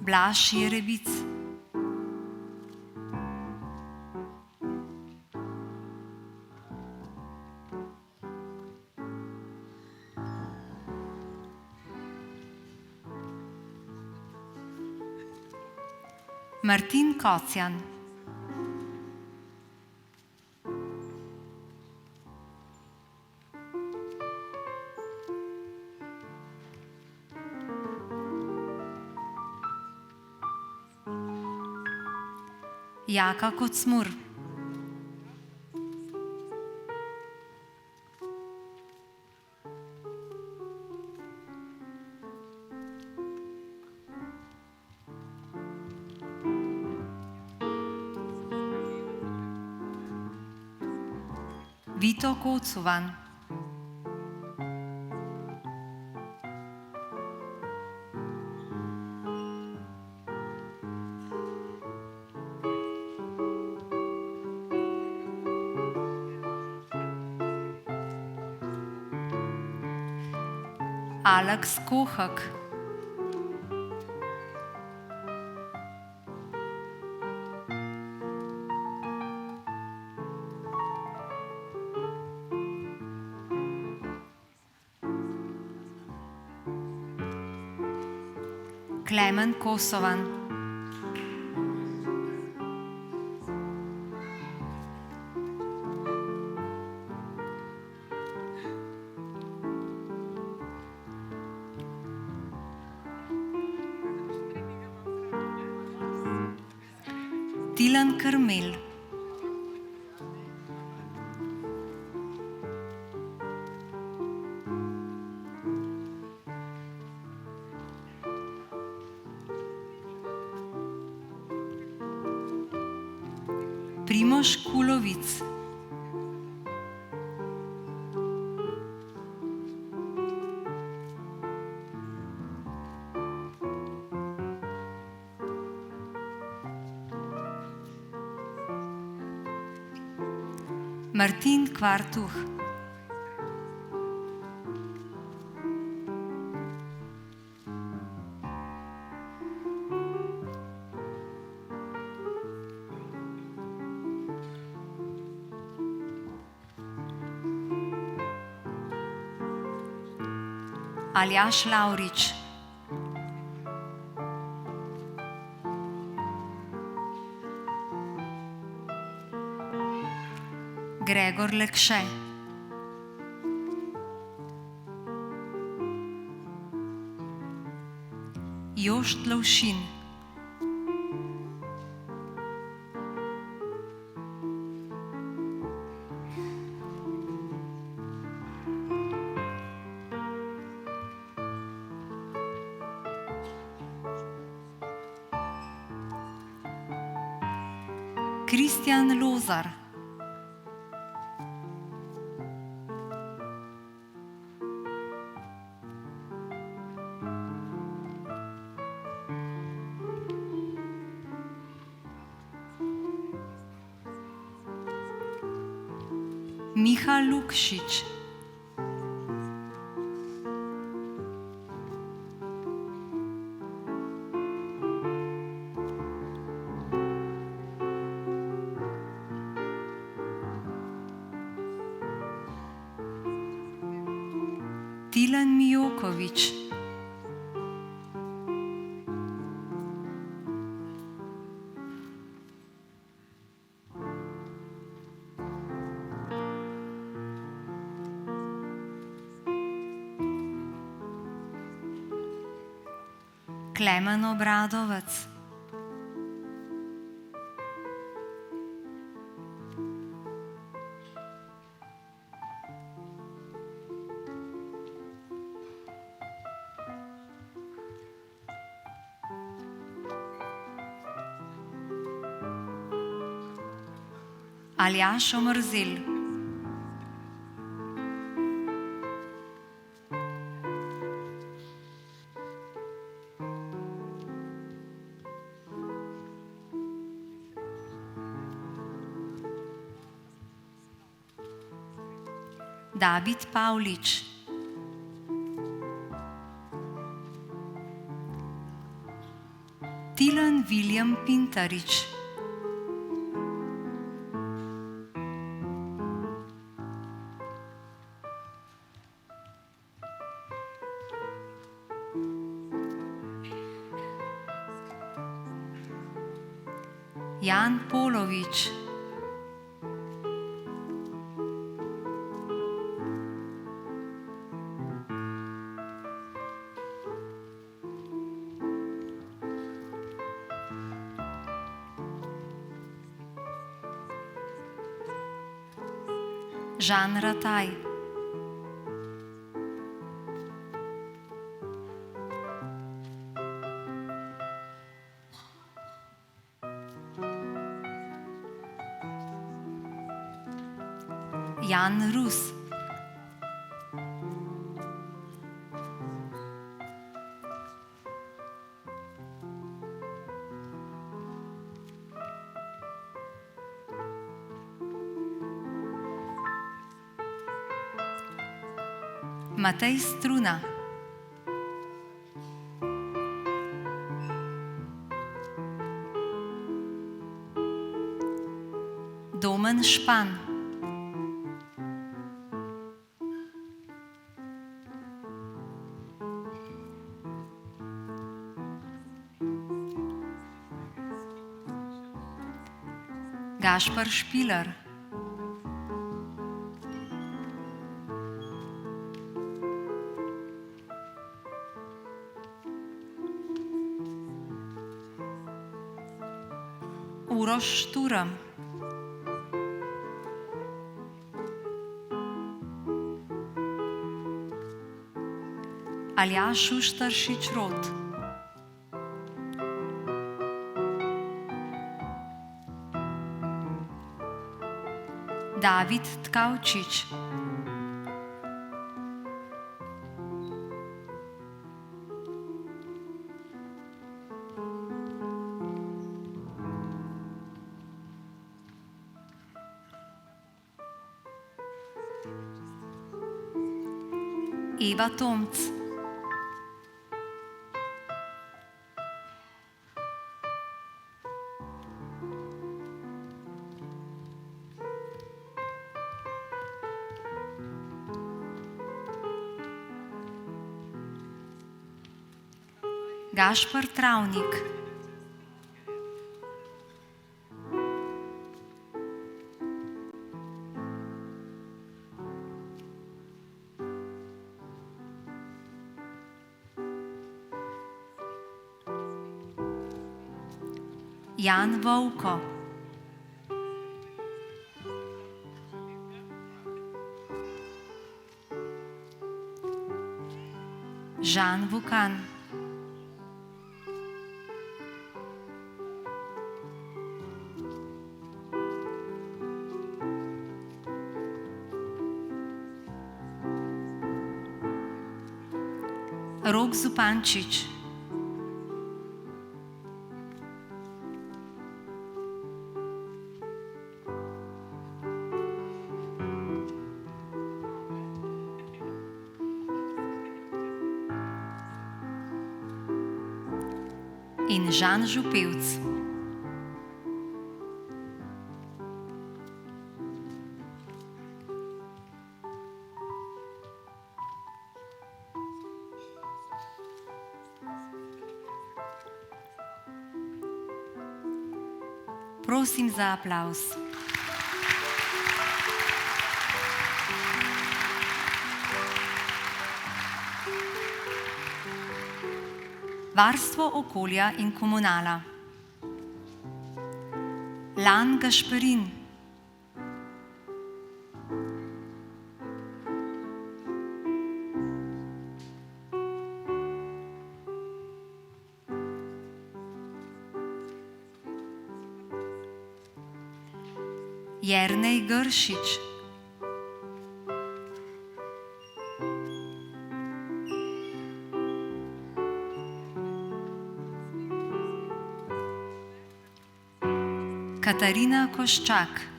S1: Blaž Jerebic. Martin Kocjan. Jaka Kocmur. Vito Kocovan. Alex Kohak. Klemen Kosovan. Tilan Krmel. Primož Kulovic, Martin Kvartuh, Aljaž Lavrič, Gregor Lekše, Jošt Lovšin, Kristjan Lozar, Miha Lukšič, Tilen Mijokovič, Klemen Obradovec, Aljaž Omrzel, David Pavlič, Tilen William Pintarič, Jan Polovič, Žan Rataj, Jan Rus, Matej Struna, Domen Špan, Gašper Špiler, Uroš Šturm, Aljaž Šuštaršič Rot, David Tkavčič, Eva Tomc, Gašper Travnik, Jan Vovko, Žan Vukan, Rok Zupančič, in Žan Župevc. Prosim za aplavz. Varstvo okolja in komunala. Lan Gašperin, Jernej Gršič, Katarina Koščak,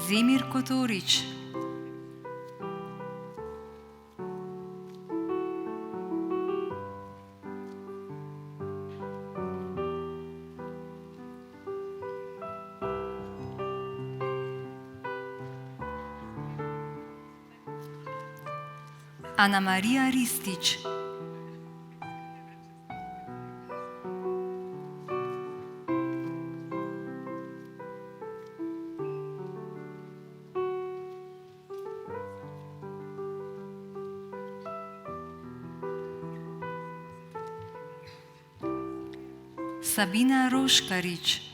S1: Zemir Kotorič, Ana Marija Ristič, Sabina Roškarič,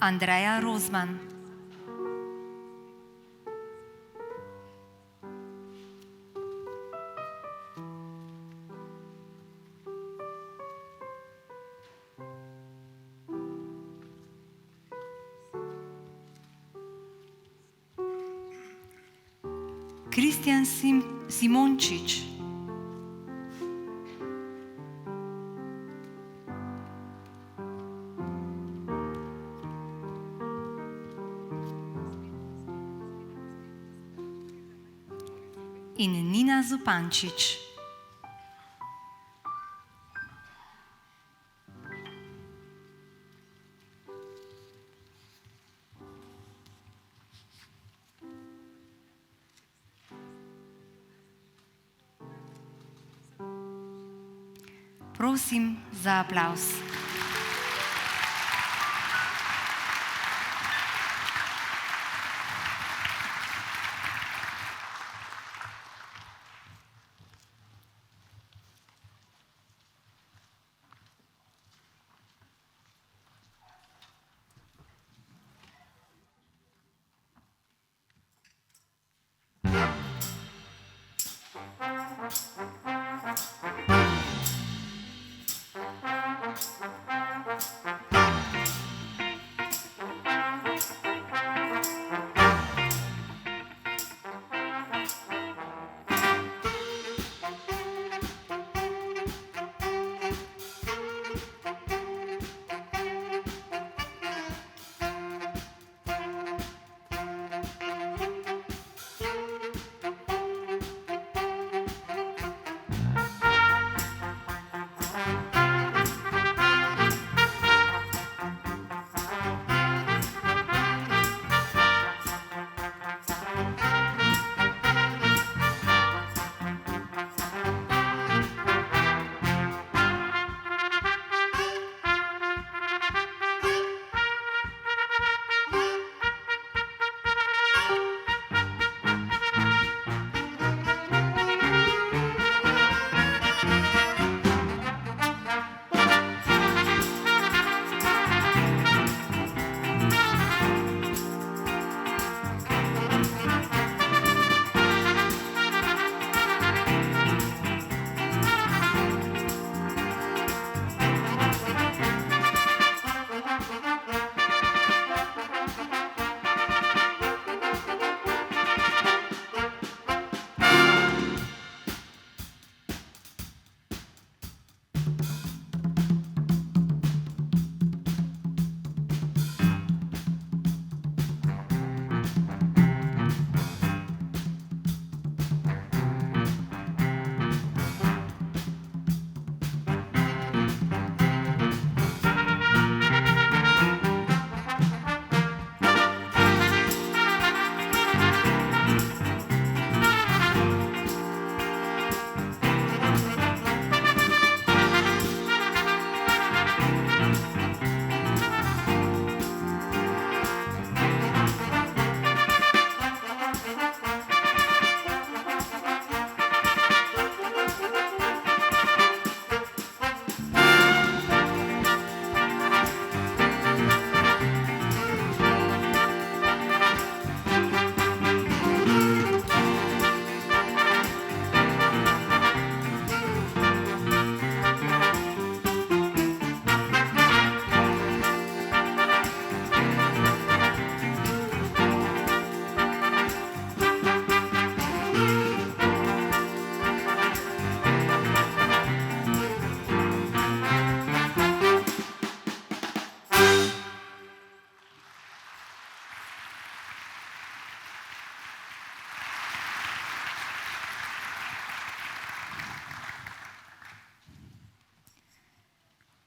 S1: Andreja Rozman, Kristjan Simončič, in Nina Zupančič. Prosim za aplavz.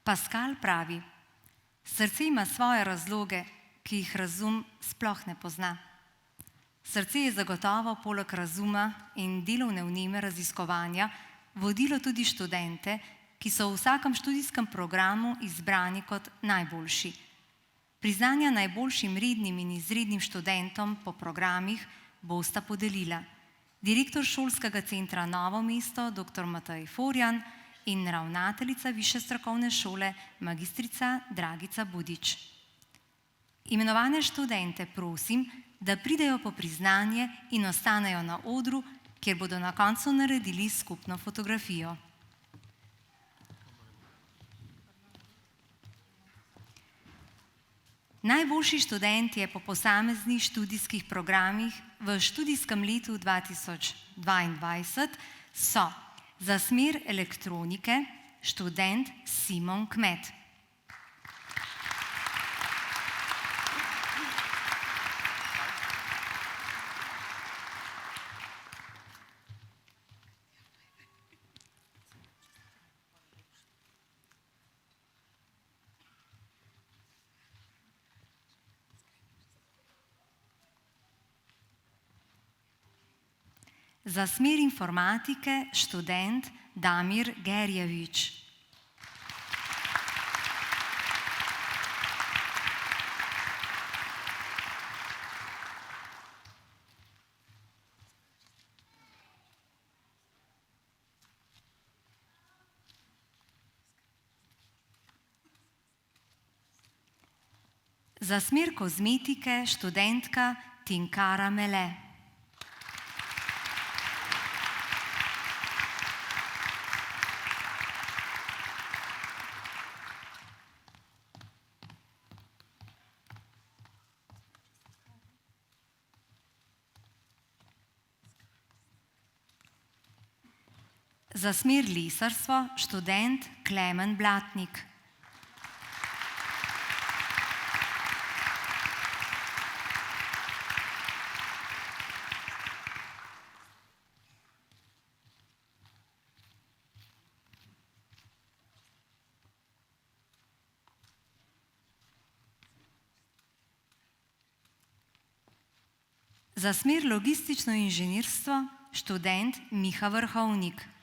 S1: Pascal pravi, srce ima svoje razloge, ki jih razum sploh ne pozna. Srce je zagotovo poleg razuma in delovne vneme raziskovanja vodilo tudi študente, ki so v vsakem študijskem programu izbrani kot najboljši. Priznanja najboljšim rednim in izrednim študentom po programih bosta podelila direktor Šolskega centra Novo mesto dr. Matej Forjan in ravnateljica Višje strokovne šole magistrica Dragica Budič. Imenovane študente prosim, da pridejo po priznanje in ostanejo na odru, kjer bodo na koncu naredili skupno fotografijo. Najboljši študentje po posameznih študijskih programih v študijskem letu 2022 so za smer elektronike študent Simon Kmet. Za smer informatike študent Damir Gerjevič. Za smer kozmetike študentka Tinkara Mele. Za smer lesarstvo študent Klemen Blatnik. Za smer logistično inženirstvo študent Miha Vrhovnik.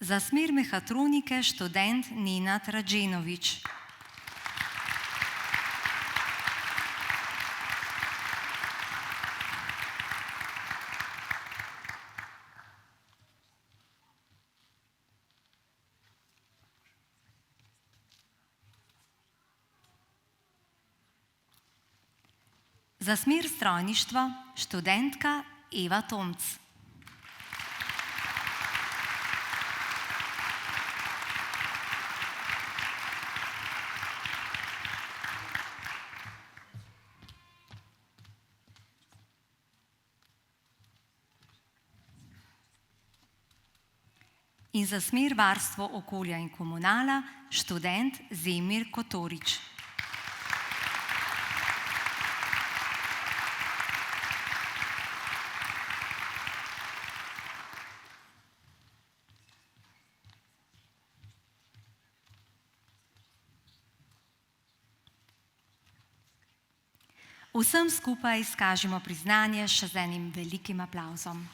S1: Za smer mehatronike študent Nenad Radženovič. Za smer strojništva študentka Eva Tomc. In za smer varstvo okolja in komunala študent Zemir Kotorič. Vsem skupaj izkažimo priznanje še z enim velikim aplavzom.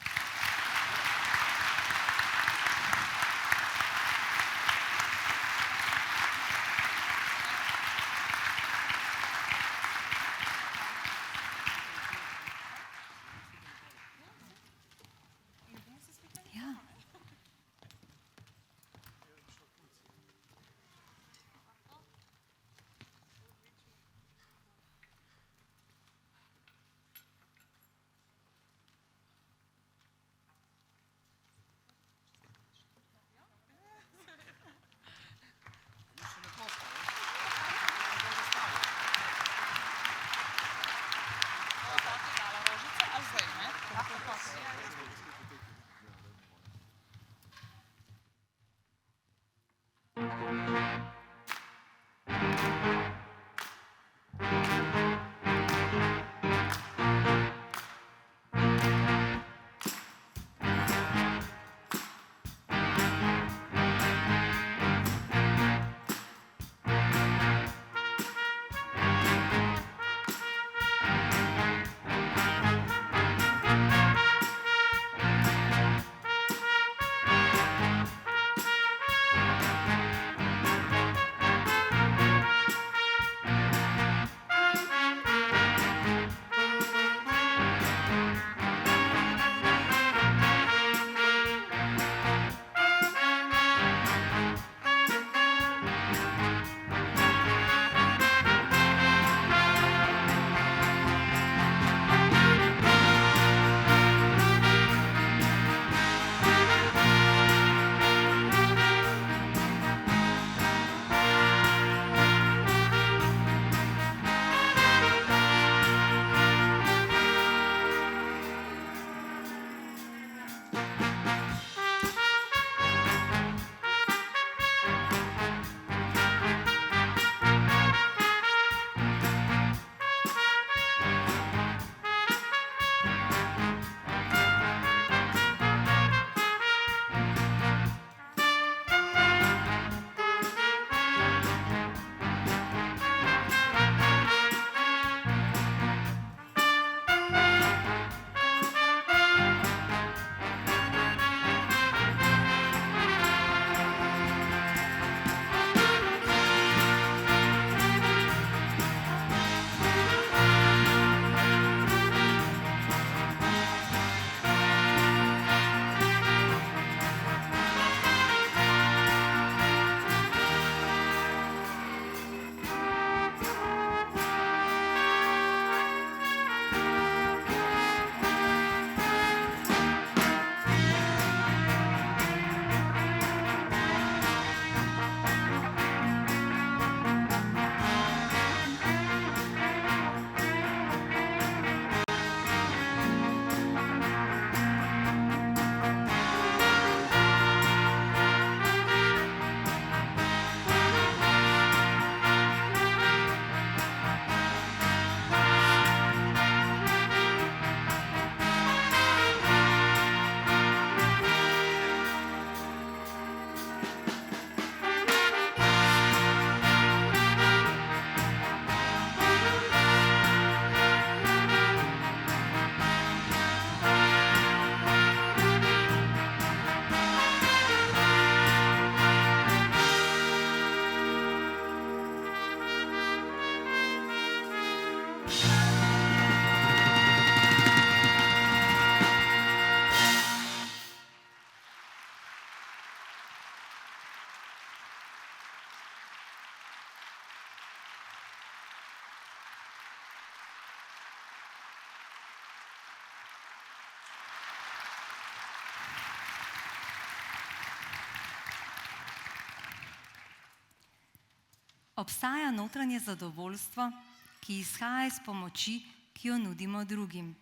S1: Obstaja notranje zadovoljstvo, ki izhaja iz pomoči, ki jo nudimo drugim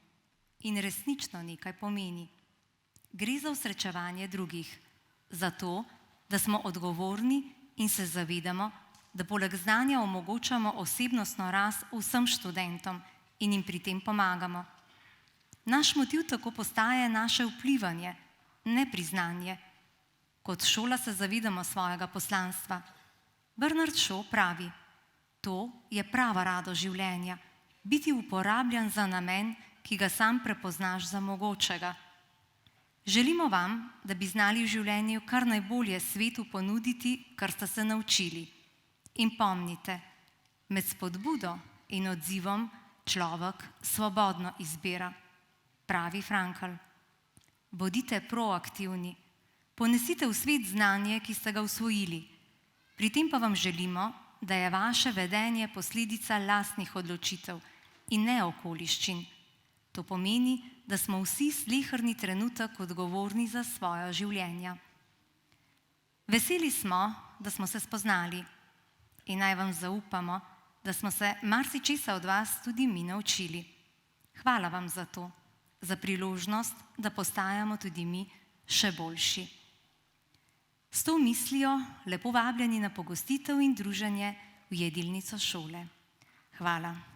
S1: in resnično nekaj pomeni. Gre za usrečevanje drugih, zato, da smo odgovorni in se zavedamo, da poleg znanja omogočamo osebnostno rast vsem študentom in jim pri tem pomagamo. Naš motiv tako postaje naše vplivanje, ne priznanje. Kot šola se zavedamo svojega poslanstva. Bernard Shaw pravi: to je prava radost življenja, biti uporabljan za namen, ki ga sam prepoznaš za mogočega. Želimo vam, da bi znali v življenju kar najbolje svetu ponuditi, kar ste se naučili. In pomnite, med spodbudo in odzivom človek svobodno izbira, pravi Frankl. Bodite proaktivni, ponesite v svet znanje, ki ste ga usvojili. Pri tem pa vam želimo, da je vaše vedenje posledica lastnih odločitev in ne okoliščin. To pomeni, da smo vsi sleherni trenutek odgovorni za svoja življenja. Veseli smo, da smo se spoznali in naj vam zaupamo, da smo se marsičesa od vas tudi mi naučili. Hvala vam za to, za priložnost, da postajamo tudi mi še boljši. S to mislijo lepo vabljeni na pogostitev in druženje v jedilnico šole. Hvala.